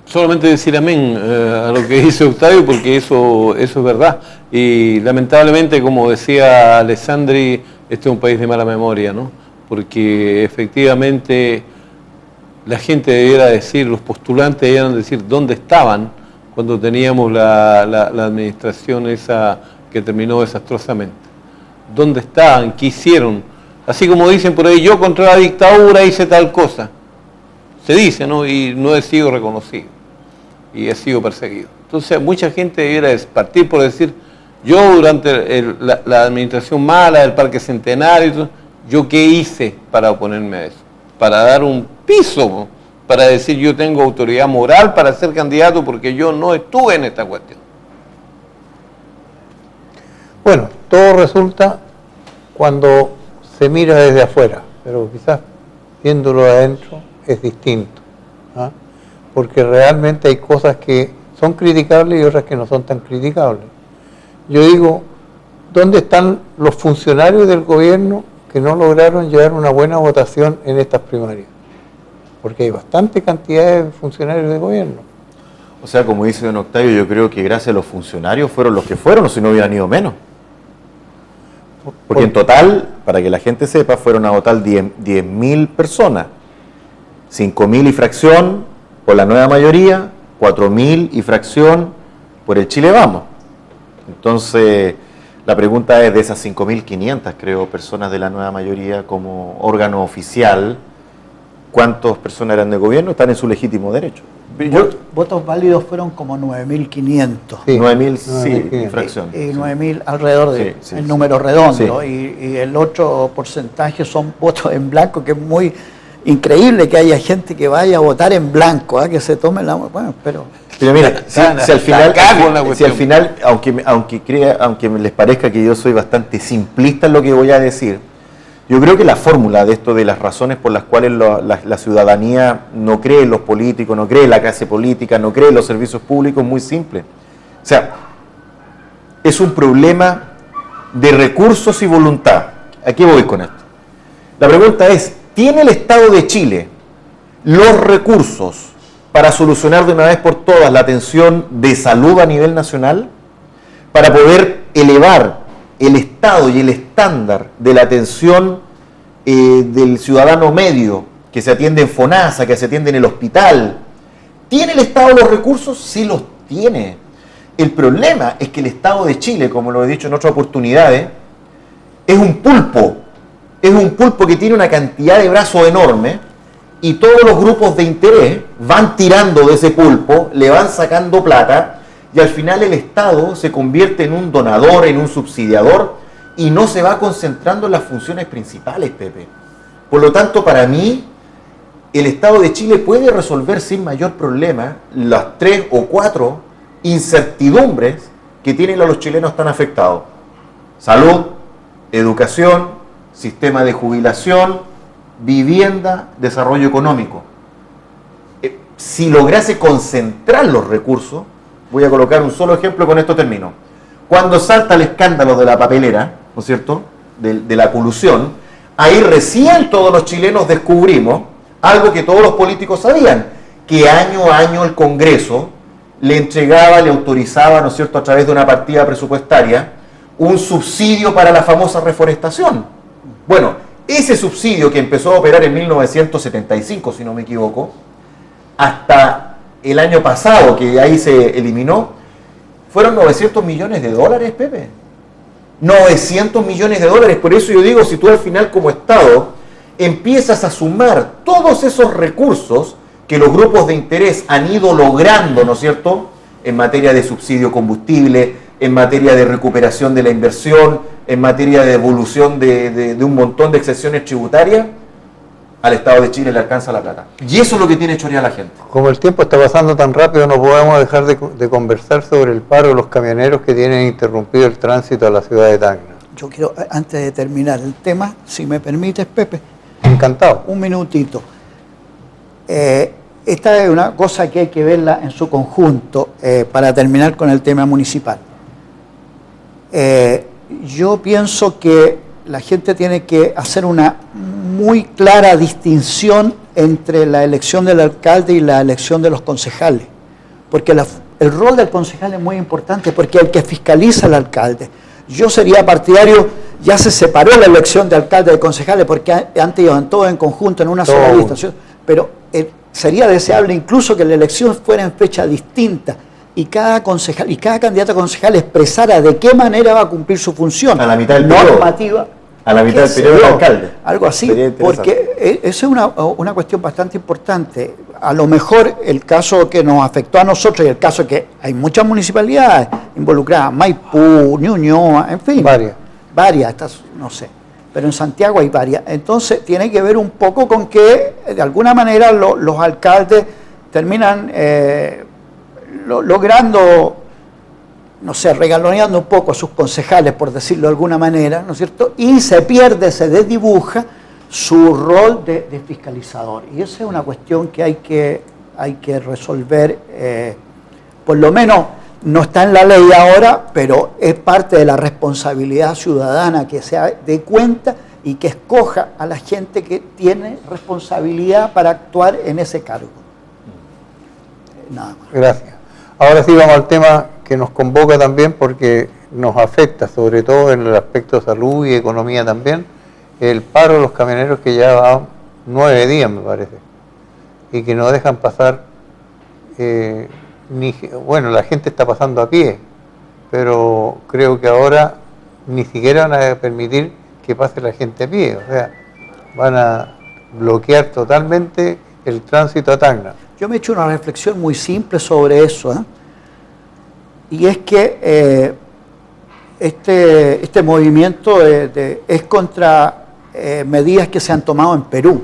Solamente decir amén a lo que dice Octavio, porque eso es verdad. Y lamentablemente, como decía Alessandri, este es un país de mala memoria, ¿no? Porque efectivamente la gente debiera decir, los postulantes debieran decir dónde estaban cuando teníamos la administración esa que terminó desastrosamente. ¿Dónde estaban? ¿Qué hicieron? Así como dicen por ahí, yo contra la dictadura hice tal cosa. Se dice, ¿no? Y no he sido reconocido. Y he sido perseguido. Entonces, mucha gente debiera partir por decir, yo durante la administración mala del Parque Centenario, ¿yo qué hice para oponerme a eso? Para dar un piso, para decir yo tengo autoridad moral para ser candidato porque yo no estuve en esta cuestión. Bueno, todo resulta cuando se mira desde afuera, pero quizás viéndolo de adentro es distinto, ¿ah? Porque realmente hay cosas que son criticables y otras que no son tan criticables. Yo digo, ¿dónde están los funcionarios del gobierno que no lograron llevar una buena votación en estas primarias? Porque hay bastante cantidad de funcionarios de gobierno. O sea, como dice don Octavio, yo creo que gracias a los funcionarios fueron los que fueron, o si no hubieran ido menos. Porque en total, para que la gente sepa, fueron a votar 10.000 personas. 5.000 y fracción por la nueva mayoría, 4.000 y fracción por el Chile Vamos. Entonces, la pregunta es, de esas 5.500, creo, personas de la nueva mayoría como órgano oficial, ¿cuántas personas eran de gobierno? Están en su legítimo derecho. Votos válidos fueron como 9.500. Sí, 9.000, sí, fracción. Y 9.000 alrededor de el número redondo. Sí. Y el otro porcentaje son votos en blanco, que es muy increíble que haya gente que vaya a votar en blanco, que se tome la... Bueno, pero mira, si al final, aunque les parezca que yo soy bastante simplista en lo que voy a decir, yo creo que la fórmula de esto, de las razones por las cuales la ciudadanía no cree en los políticos, no cree en la clase política, no cree en los servicios públicos, es muy simple. O sea, es un problema de recursos y voluntad. ¿A qué voy con esto? La pregunta es, ¿tiene el Estado de Chile los recursos para solucionar de una vez por todas la atención de salud a nivel nacional? Para poder elevar el estado y el estándar de la atención del ciudadano medio que se atiende en FONASA, que se atiende en el hospital. ¿Tiene el Estado los recursos? Sí los tiene. El problema es que el Estado de Chile, como lo he dicho en otras oportunidades, es un pulpo. Es un pulpo que tiene una cantidad de brazos enorme y todos los grupos de interés van tirando de ese pulpo, le van sacando plata, y al final el Estado se convierte en un donador, en un subsidiador, y no se va concentrando en las funciones principales, Pepe. Por lo tanto, para mí, el Estado de Chile puede resolver sin mayor problema las 3 o 4 incertidumbres que tienen a los chilenos tan afectados. Salud, educación, sistema de jubilación, vivienda, desarrollo económico. Si lograse concentrar los recursos, voy a colocar un solo ejemplo, con esto termino. Cuando salta el escándalo de la papelera, ¿no es cierto?, de la colusión, ahí recién todos los chilenos descubrimos algo que todos los políticos sabían, que año a año el Congreso le entregaba, le autorizaba, ¿no es cierto?, a través de una partida presupuestaria, un subsidio para la famosa reforestación. Bueno, ese subsidio que empezó a operar en 1975, si no me equivoco, hasta el año pasado, que ahí se eliminó, fueron 900 millones de dólares, Pepe. 900 millones de dólares. Por eso yo digo, si tú al final como Estado empiezas a sumar todos esos recursos que los grupos de interés han ido logrando, ¿no es cierto?, en materia de subsidio combustible, en materia de recuperación de la inversión, en materia de devolución de un montón de exenciones tributarias, al Estado de Chile le alcanza la plata. Y eso es lo que tiene chorear a la gente. Como el tiempo está pasando tan rápido, no podemos dejar de conversar sobre el paro de los camioneros que tienen interrumpido el tránsito a la ciudad de Tacna. Yo quiero, antes de terminar el tema, si me permites, Pepe. Encantado. Un minutito. Esta es una cosa que hay que verla en su conjunto para terminar con el tema municipal. Yo pienso que la gente tiene que hacer una muy clara distinción entre la elección del alcalde y la elección de los concejales, porque el rol del concejal es muy importante, porque es el que fiscaliza al alcalde. Yo sería partidario, ya se separó la elección de alcalde y de concejales, porque antes iban todos en conjunto en una sola lista, pero sería deseable incluso que la elección fuera en fecha distinta, y cada concejal y cada candidato a concejal expresara de qué manera va a cumplir su función a la mitad del normativa, a la mitad del periodo del alcalde. Algo así, porque eso es una cuestión bastante importante. A lo mejor el caso que nos afectó a nosotros y el caso que hay muchas municipalidades involucradas, Maipú, Ñuñoa, en fin, varias, no sé, pero en Santiago hay varias. Entonces tiene que ver un poco con que de alguna manera los alcaldes terminan logrando, no sé, regaloneando un poco a sus concejales, por decirlo de alguna manera, ¿no es cierto? Y se pierde, se desdibuja su rol de fiscalizador. Y esa es una cuestión que hay que resolver, por lo menos no está en la ley ahora, pero es parte de la responsabilidad ciudadana que se dé cuenta y que escoja a la gente que tiene responsabilidad para actuar en ese cargo. Nada más. Gracias. Ahora sí vamos al tema que nos convoca también porque nos afecta, sobre todo en el aspecto de salud y economía también, el paro de los camioneros que ya va 9 días, me parece, y que no dejan pasar, bueno, la gente está pasando a pie, pero creo que ahora ni siquiera van a permitir que pase la gente a pie, o sea, van a bloquear totalmente el tránsito a Tacna. Yo me he hecho una reflexión muy simple sobre eso, y es que este movimiento es contra medidas que se han tomado en Perú,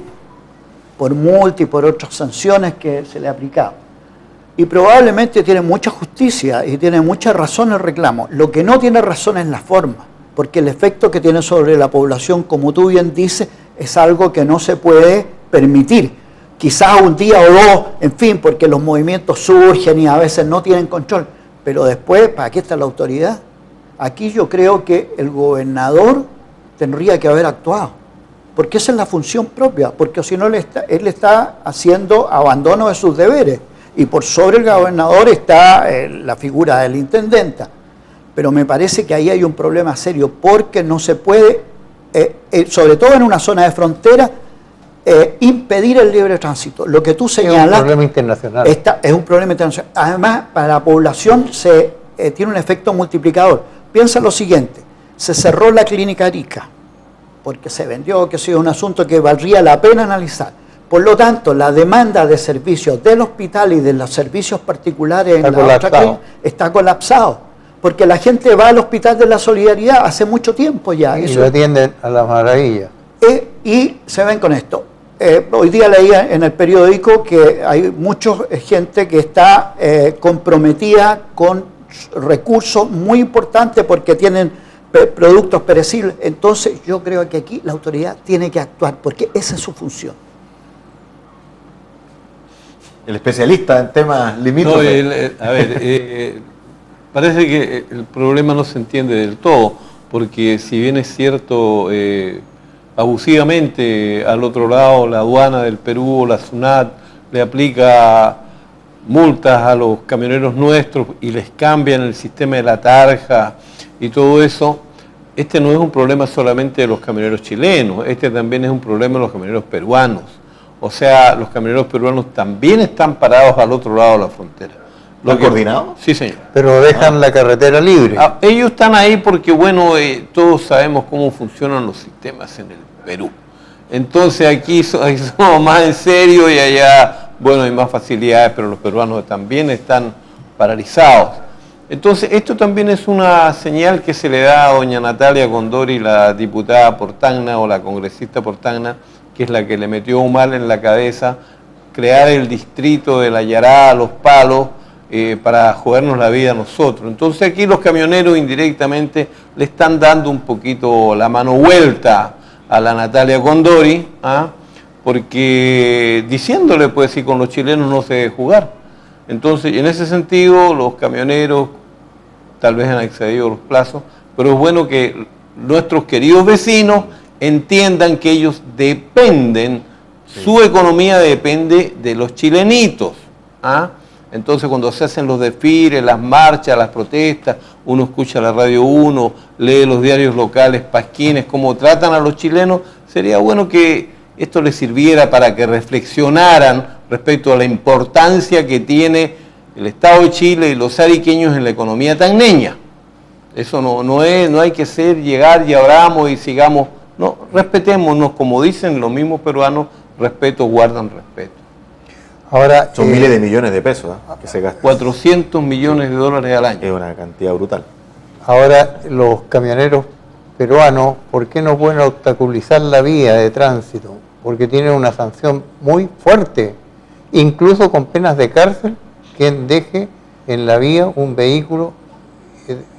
por multa y por otras sanciones que se le ha aplicado. Y probablemente tiene mucha justicia y tiene mucha razón el reclamo. Lo que no tiene razón es la forma, porque el efecto que tiene sobre la población, como tú bien dices, es algo que no se puede permitir. Quizás un día o dos, en fin, porque los movimientos surgen y a veces no tienen control, pero después, ¿para qué está la autoridad? Aquí yo creo que el gobernador tendría que haber actuado, porque esa es la función propia, porque si no él está haciendo abandono de sus deberes, y por sobre el gobernador está la figura del intendente. Pero me parece que ahí hay un problema serio, porque no se puede, sobre todo en una zona de frontera, impedir el libre tránsito. Lo que tú señalas es un problema internacional. Es un problema internacional. Además, para la población tiene un efecto multiplicador. Piensa lo siguiente: se cerró la clínica Arica porque se vendió, que es un asunto que valdría la pena analizar. Por lo tanto, la demanda de servicios del hospital y de los servicios particulares en la otra clínica está colapsado, porque la gente va al Hospital de la Solidaridad hace mucho tiempo ya. Y lo atienden a la maravilla. Y se ven con esto. hoy día leía en el periódico que hay mucha gente que está comprometida con recursos muy importantes porque tienen productos perecibles. Entonces yo creo que aquí la autoridad tiene que actuar porque esa es su función. El especialista en temas limítrofes. Parece que el problema no se entiende del todo, porque si bien es cierto, abusivamente al otro lado la aduana del Perú o la SUNAT le aplica multas a los camioneros nuestros y les cambian el sistema de la tarja y todo eso, este no es un problema solamente de los camioneros chilenos, este también es un problema de los camioneros peruanos. O sea, los camioneros peruanos también están parados al otro lado de la frontera. ¿Lo coordinado? Sí, señor. Pero dejan la carretera libre. Ellos están ahí porque, bueno, todos sabemos cómo funcionan los sistemas en el Perú. Entonces aquí somos más en serio y allá, bueno, hay más facilidades, pero los peruanos también están paralizados. Entonces, esto también es una señal que se le da a doña Natalia Condori, la diputada por Tacna o la congresista por Tacna, que es la que le metió mal en la cabeza crear el distrito de la Yará, Los Palos, para jodernos la vida a nosotros. Entonces aquí los camioneros indirectamente le están dando un poquito la mano vuelta a la Natalia Condori, porque diciéndole pues si con los chilenos no se debe jugar. Entonces en ese sentido los camioneros tal vez han excedido los plazos, pero es bueno que nuestros queridos vecinos entiendan que ellos dependen, su economía depende de los chilenitos. Entonces cuando se hacen los desfiles, las marchas, las protestas, uno escucha la Radio 1, lee los diarios locales, pasquines, cómo tratan a los chilenos, sería bueno que esto les sirviera para que reflexionaran respecto a la importancia que tiene el Estado de Chile y los ariqueños en la economía tacneña. Eso no hay que llegar y abramos y sigamos. No, respetémonos, como dicen los mismos peruanos, respeto guardan respeto. Ahora, son miles de millones de pesos que se gastan. 400 millones de dólares al año. Es una cantidad brutal. Ahora, los camioneros peruanos, ¿por qué no pueden obstaculizar la vía de tránsito? Porque tienen una sanción muy fuerte, incluso con penas de cárcel, quien deje en la vía un vehículo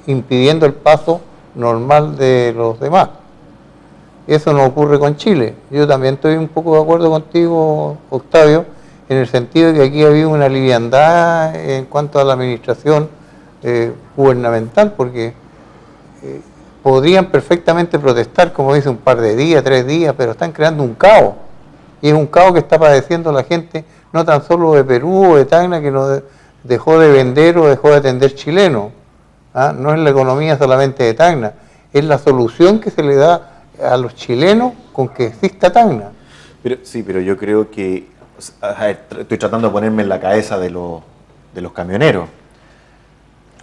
impidiendo el paso normal de los demás. Eso no ocurre con Chile. Yo también estoy un poco de acuerdo contigo, Octavio, en el sentido de que aquí había una liviandad en cuanto a la administración gubernamental, porque podrían perfectamente protestar, como dice, un par de días, 3 días, pero están creando un caos. Y es un caos que está padeciendo la gente, no tan solo de Perú o de Tacna, que no dejó de vender o dejó de atender chilenos. No es la economía solamente de Tacna, es la solución que se le da a los chilenos con que exista Tacna. Pero yo creo que, estoy tratando de ponerme en la cabeza de los camioneros.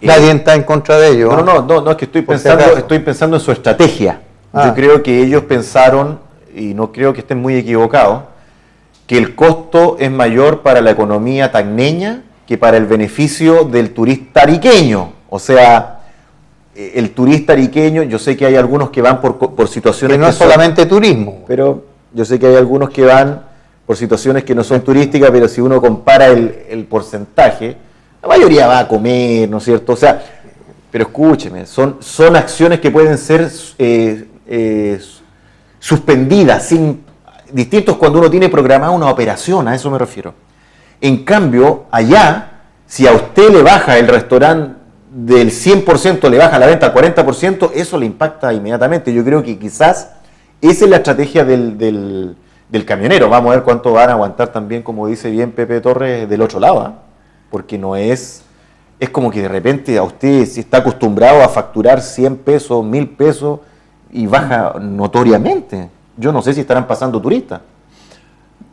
Nadie está en contra de ellos. No, es que estoy pensando en su estrategia. Yo creo que ellos pensaron, y no creo que estén muy equivocados, que el costo es mayor para la economía tacneña que para el beneficio del turista ariqueño. O sea, el turista ariqueño, yo sé que hay algunos que van por situaciones que no es solamente turismo. Pero yo sé que hay algunos que van por situaciones que no son turísticas, pero si uno compara el porcentaje, la mayoría va a comer, ¿no es cierto? O sea, pero escúcheme, son acciones que pueden ser suspendidas, distintos cuando uno tiene programada una operación, a eso me refiero. En cambio, allá, si a usted le baja el restaurante del 100%, le baja la venta al 40%, eso le impacta inmediatamente. Yo creo que quizás esa es la estrategia del camionero. Vamos a ver cuánto van a aguantar también, como dice bien Pepe Torres, del otro lado, porque no es como que de repente a usted, si está acostumbrado a facturar 100 pesos, 1000 pesos, y baja notoriamente. Yo no sé si estarán pasando turistas.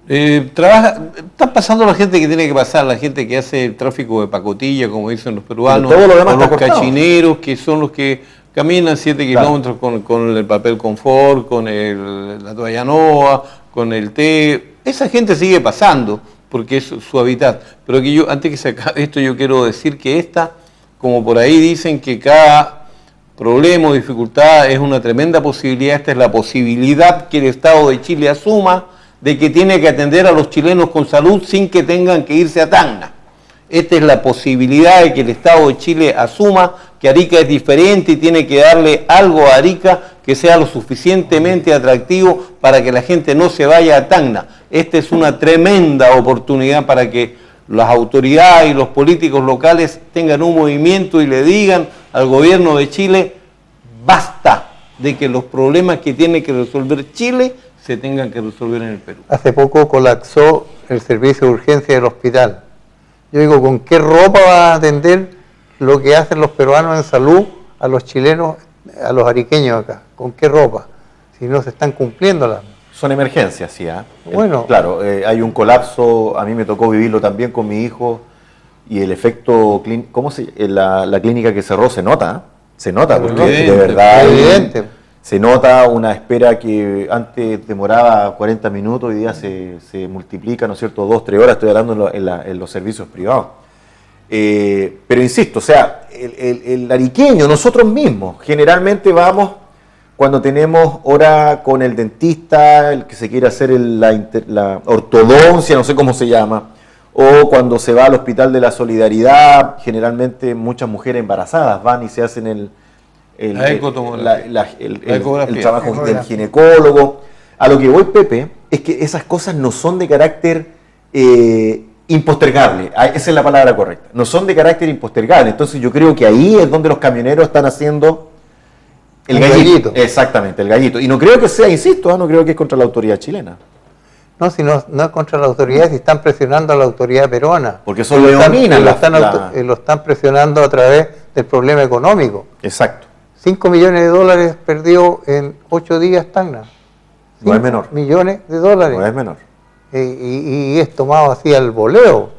Están pasando la gente que tiene que pasar, la gente que hace el tráfico de pacotilla, como dicen los peruanos, todo lo demás o los cachineros, que son los que caminan 7 kilómetros con el papel confort, con la toalla nova, con el té. Esa gente sigue pasando, porque es su hábitat. Pero que yo, antes que se acabe esto, yo quiero decir que como por ahí dicen que cada problema o dificultad es una tremenda posibilidad, esta es la posibilidad que el Estado de Chile asuma de que tiene que atender a los chilenos con salud sin que tengan que irse a Tacna. Esta es la posibilidad de que el Estado de Chile asuma que Arica es diferente y tiene que darle algo a Arica que sea lo suficientemente atractivo para que la gente no se vaya a Tacna. Esta es una tremenda oportunidad para que las autoridades y los políticos locales tengan un movimiento y le digan al gobierno de Chile, basta de que los problemas que tiene que resolver Chile se tengan que resolver en el Perú. Hace poco colapsó el servicio de urgencia del hospital. Yo digo, ¿con qué ropa va a atender lo que hacen los peruanos en salud a los chilenos, a los ariqueños acá? ¿Con qué ropa? Si no se están cumpliendo las... Son emergencias, sí. Bueno. Claro, hay un colapso, a mí me tocó vivirlo también con mi hijo, y el efecto, la clínica que cerró se nota, porque Evidente, de verdad evidente. se nota una espera que antes demoraba 40 minutos, hoy día se multiplica, ¿no es cierto?, 2-3 horas, estoy hablando en los servicios privados. Pero insisto, o sea, el ariqueño, nosotros mismos, generalmente vamos cuando tenemos hora con el dentista, el que se quiere hacer la ortodoncia, no sé cómo se llama, o cuando se va al Hospital de la Solidaridad, generalmente muchas mujeres embarazadas van y se hacen el trabajo del ginecólogo. A lo que voy, Pepe, es que esas cosas no son de carácter impostergable, esa es la palabra correcta, no son de carácter impostergable. Entonces yo creo que ahí es donde los camioneros están haciendo el gallito. Exactamente, el gallito. Y no creo que sea, insisto, no creo que es contra la autoridad chilena. No, si no es contra la autoridad, si están presionando a la autoridad peruana. Porque eso lo dominan. Lo están presionando a través del problema económico. Exacto. 5 millones de dólares perdió en 8 días Tacna. No es menor. Millones de dólares. No es menor. Y es tomado así al voleo,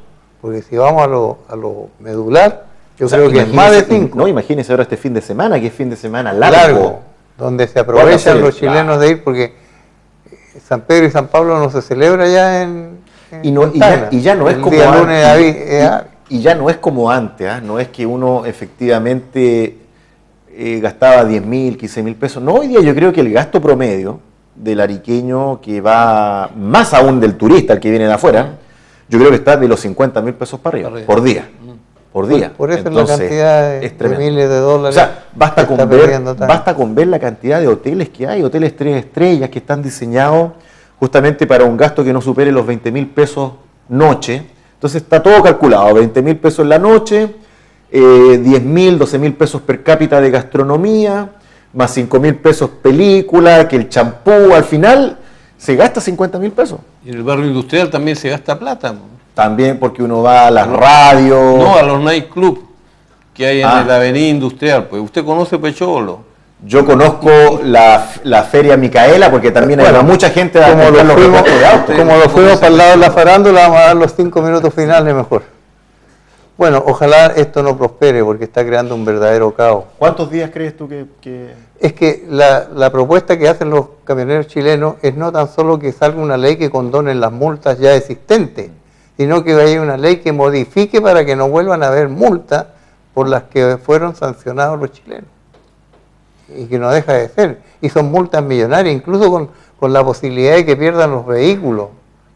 porque si vamos a lo medular, yo creo que es más de 5. No, imagínese ahora este fin de semana, que es fin de semana largo. Donde se aprovechan los chilenos de ir, porque San Pedro y San Pablo no se celebra ya en ya no es como antes. Y ya no es como antes, no es que uno efectivamente gastaba 10.000, 15.000 pesos. No, hoy día yo creo que el gasto promedio del ariqueño, que va más aún del turista, el que viene de afuera, yo creo que está de los 50.000 pesos para arriba, por día. Por día. Por eso entonces, la cantidad de miles de dólares. O sea, basta con ver la cantidad de hoteles que hay, hoteles 3 estrellas que están diseñados justamente para un gasto que no supere los 20.000 pesos noche. Entonces está todo calculado, 20.000 pesos en la noche, 10.000, 12.000 pesos per cápita de gastronomía, más 5.000 pesos película, que el champú, al final se gasta 50.000 pesos. Y en el barrio industrial también se gasta plata. También porque uno va a las radios. No, a los nightclubs que hay en la avenida industrial. Pues usted conoce Pecholo. Yo conozco la Feria Micaela, porque también hay mucha gente a como lo fuimos para el lado de la farándula, vamos a dar los 5 minutos finales mejor. Bueno, ojalá esto no prospere, porque está creando un verdadero caos. ¿Cuántos días crees tú que...? Es que la propuesta que hacen los camioneros chilenos es no tan solo que salga una ley que condone las multas ya existentes, sino que haya una ley que modifique para que no vuelvan a haber multas por las que fueron sancionados los chilenos. Y que no deja de ser. Y son multas millonarias, incluso con la posibilidad de que pierdan los vehículos.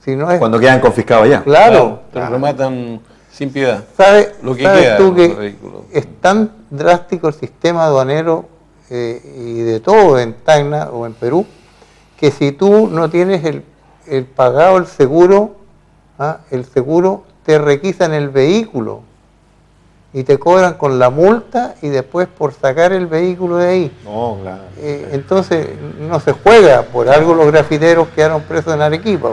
Si no es... Cuando quedan confiscados ya. Claro. Pero lo matan sin piedad. ¿Sabes tú que vehículos? Es tan drástico el sistema aduanero y de todo en Tacna o en Perú, que si tú no tienes el pagado el seguro te requisan el vehículo y te cobran con la multa y después por sacar el vehículo de ahí. No, claro. Entonces no se juega, por algo los grafiteros quedaron presos en Arequipa.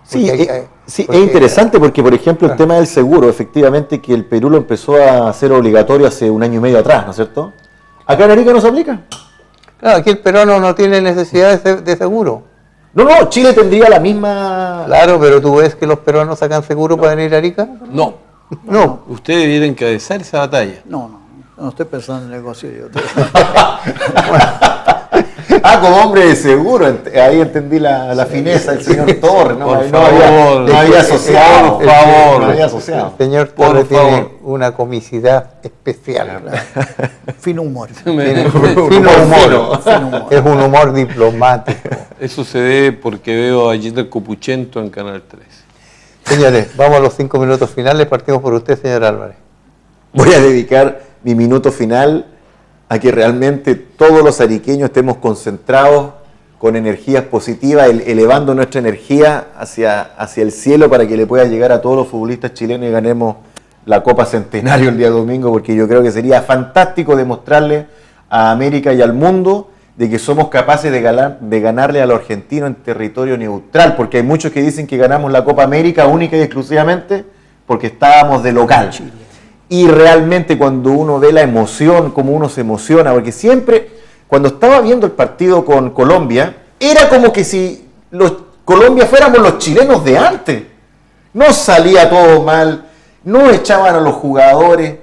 Sí, es interesante porque, por ejemplo, el tema del seguro, efectivamente que el Perú lo empezó a hacer obligatorio hace 1 año y medio atrás, ¿no es cierto? ¿Acá en Arica no se aplica? Claro, aquí el peruano no tiene necesidad de seguro. No, Chile tendría la misma... Claro, pero ¿tú ves que los peruanos sacan seguro para venir a Arica? No. Ustedes debieran encabezar esa batalla. No estoy pensando en el negocio. Como hombre de seguro, ahí entendí la fineza del señor Torres. No había asociado. Por favor. No había asociado. El señor Torres tiene una comicidad especial. Fino humor. Fino humor. Es un humor diplomático. Eso se debe porque veo a Giselle Copuchento en Canal 3. Señores, vamos a los 5 minutos finales. Partimos por usted, señor Álvarez. Voy a dedicar mi minuto final a que realmente todos los ariqueños estemos concentrados con energías positivas, elevando nuestra energía hacia el cielo para que le pueda llegar a todos los futbolistas chilenos y ganemos la Copa Centenario el día domingo, porque yo creo que sería fantástico demostrarle a América y al mundo de que somos capaces de ganarle a los argentinos en territorio neutral, porque hay muchos que dicen que ganamos la Copa América única y exclusivamente porque estábamos de local. Y realmente cuando uno ve la emoción, como uno se emociona, porque siempre, cuando estaba viendo el partido con Colombia, era como que si Colombia fuéramos los chilenos de antes. No salía todo mal, no echaban a los jugadores,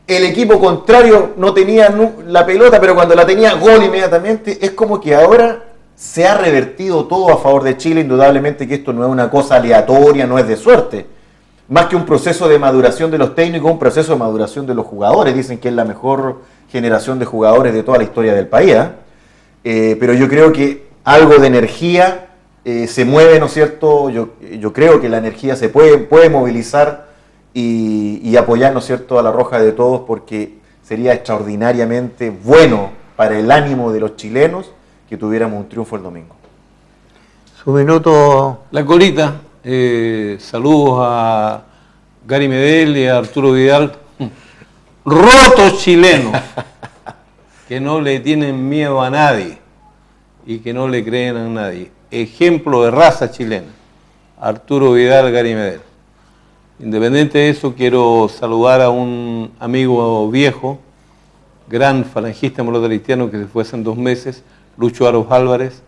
el equipo contrario no tenía la pelota, pero cuando la tenía, gol inmediatamente. Es como que ahora se ha revertido todo a favor de Chile, indudablemente que esto no es una cosa aleatoria, no es de suerte. Más que un proceso de maduración de los técnicos, un proceso de maduración de los jugadores. Dicen que es la mejor generación de jugadores de toda la historia del país. Pero yo creo que algo de energía se mueve, ¿no es cierto? Yo creo que la energía se puede movilizar y apoyar, ¿no es cierto?, a la Roja de todos, porque sería extraordinariamente bueno para el ánimo de los chilenos que tuviéramos un triunfo el domingo. Su minuto. La colita. Saludos a Gary Medel y a Arturo Vidal, rotos chilenos, que no le tienen miedo a nadie y que no le creen a nadie. Ejemplo de raza chilena, Arturo Vidal, Gary Medel. Independiente de eso, quiero saludar a un amigo viejo, gran falangista cristiano que se fue hace 2 meses, Lucho Aros Álvarez,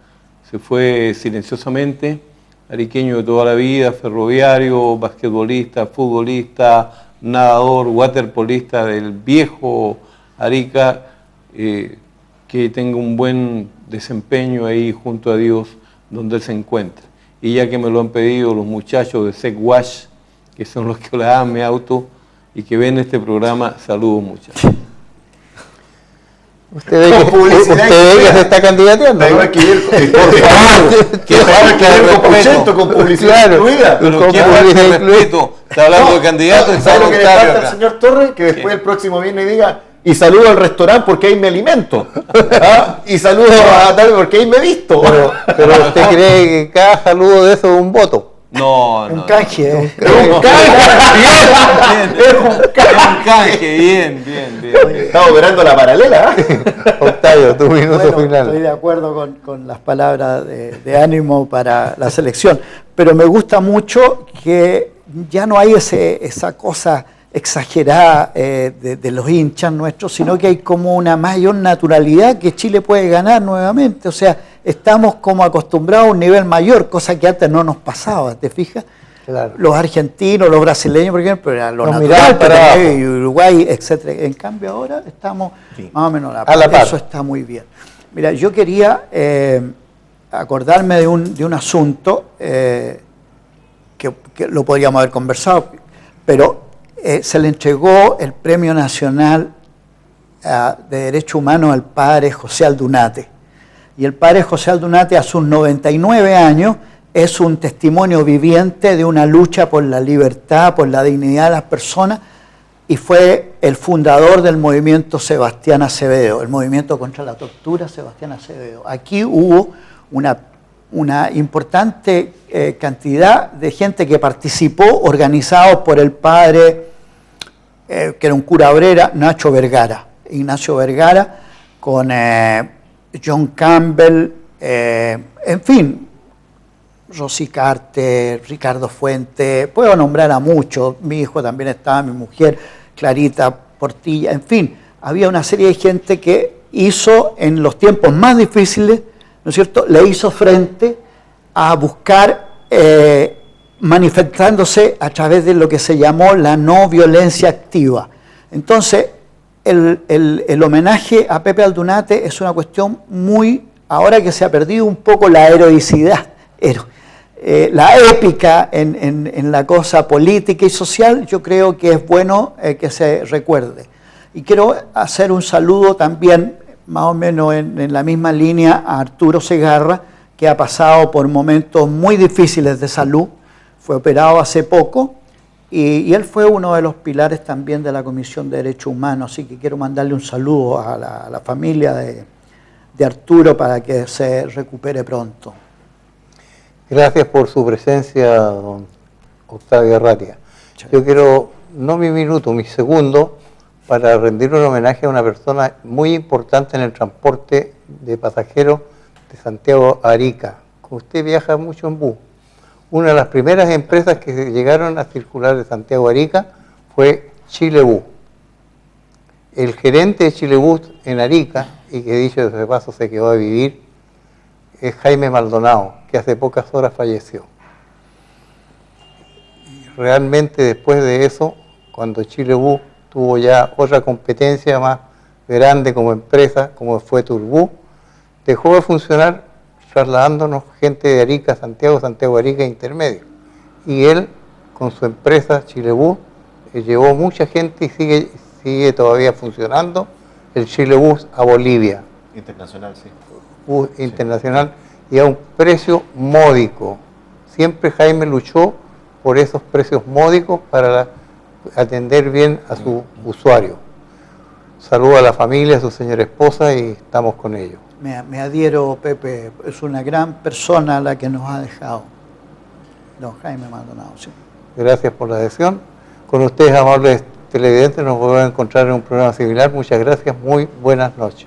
se fue silenciosamente. Ariqueño de toda la vida, ferroviario, basquetbolista, futbolista, nadador, waterpolista del viejo Arica, que tenga un buen desempeño ahí junto a Dios donde él se encuentra. Y ya que me lo han pedido los muchachos de SecWash, que son los que lavan mi auto y que ven este programa, saludos muchachos. Usted ve que se está candidateando. Igual que él, por favor, que respeto con publicidad incluida. Pero ¿quién respeto? Está hablando de candidatos. ¿Sabe lo que le falta al señor Torres? Que después el próximo viene y diga, y saludo al restaurante porque ahí me alimento. Y saludo a tal porque ahí me visto. Pero ¿usted cree que cada saludo de eso es un voto? No. Un canje. Un canje, bien. Estamos operando la paralela. Octavio, tu minuto final. Estoy de acuerdo con las palabras de ánimo para la selección, pero me gusta mucho que ya no hay esa cosa exagerada de los hinchas nuestros, sino que hay como una mayor naturalidad que Chile puede ganar nuevamente. O sea, estamos como acostumbrados a un nivel mayor, cosa que antes no nos pasaba, ¿te fijas? Claro. Los argentinos, los brasileños, por ejemplo, era lo natural para Uruguay, etcétera. En cambio ahora estamos más o menos a la par. Eso está muy bien. Mira, yo quería acordarme de un asunto que lo podríamos haber conversado, pero se le entregó el Premio Nacional de Derechos Humanos al padre José Aldunate. Y el padre José Aldunate, a sus 99 años, es un testimonio viviente de una lucha por la libertad, por la dignidad de las personas, y fue el fundador del movimiento Sebastián Acevedo, el movimiento contra la tortura Sebastián Acevedo. Aquí hubo una importante cantidad de gente que participó, organizado por el padre, que era un cura obrera, Ignacio Vergara, con John Campbell, en fin, Rosy Carter, Ricardo Fuente, puedo nombrar a muchos, mi hijo también estaba, mi mujer, Clarita Portilla, en fin, había una serie de gente que hizo en los tiempos más difíciles, ¿no es cierto?, le hizo frente a buscar, manifestándose a través de lo que se llamó la no violencia activa. Entonces, el homenaje a Pepe Aldunate es una cuestión muy ahora que se ha perdido un poco la heroicidad, la épica en la cosa política y social, yo creo que es bueno que se recuerde. Y quiero hacer un saludo también, más o menos en la misma línea, a Arturo Segarra, que ha pasado por momentos muy difíciles de salud, fue operado hace poco, y él fue uno de los pilares también de la Comisión de Derechos Humanos, así que quiero mandarle un saludo a la familia de Arturo para que se recupere pronto. Gracias por su presencia, don Octavio Arratia. Yo quiero, no mi minuto, mi segundo, para rendir un homenaje a una persona muy importante en el transporte de pasajeros de Santiago a Arica. Usted viaja mucho en bus. Una de las primeras empresas que llegaron a circular de Santiago a Arica fue Chilebus. El gerente de Chilebus en Arica, y que dicho de paso se quedó a vivir, es Jaime Maldonado, que hace pocas horas falleció. Realmente después de eso, cuando Chilebus tuvo ya otra competencia más grande como empresa, como fue Turbus, dejó de funcionar trasladándonos gente de Arica a Santiago, Santiago a Arica intermedio. Y él, con su empresa Chilebus, llevó mucha gente y sigue todavía funcionando el Chilebus a Bolivia. Internacional, sí. Bus internacional, y a un precio módico. Siempre Jaime luchó por esos precios módicos para atender bien a su usuario. Saludo a la familia, a su señora esposa, y estamos con ellos. Me adhiero, Pepe, es una gran persona la que nos ha dejado, don Jaime Maldonado. Sí. Gracias por la adhesión. Con ustedes, amables televidentes, nos volvemos a encontrar en un programa similar. Muchas gracias, muy buenas noches.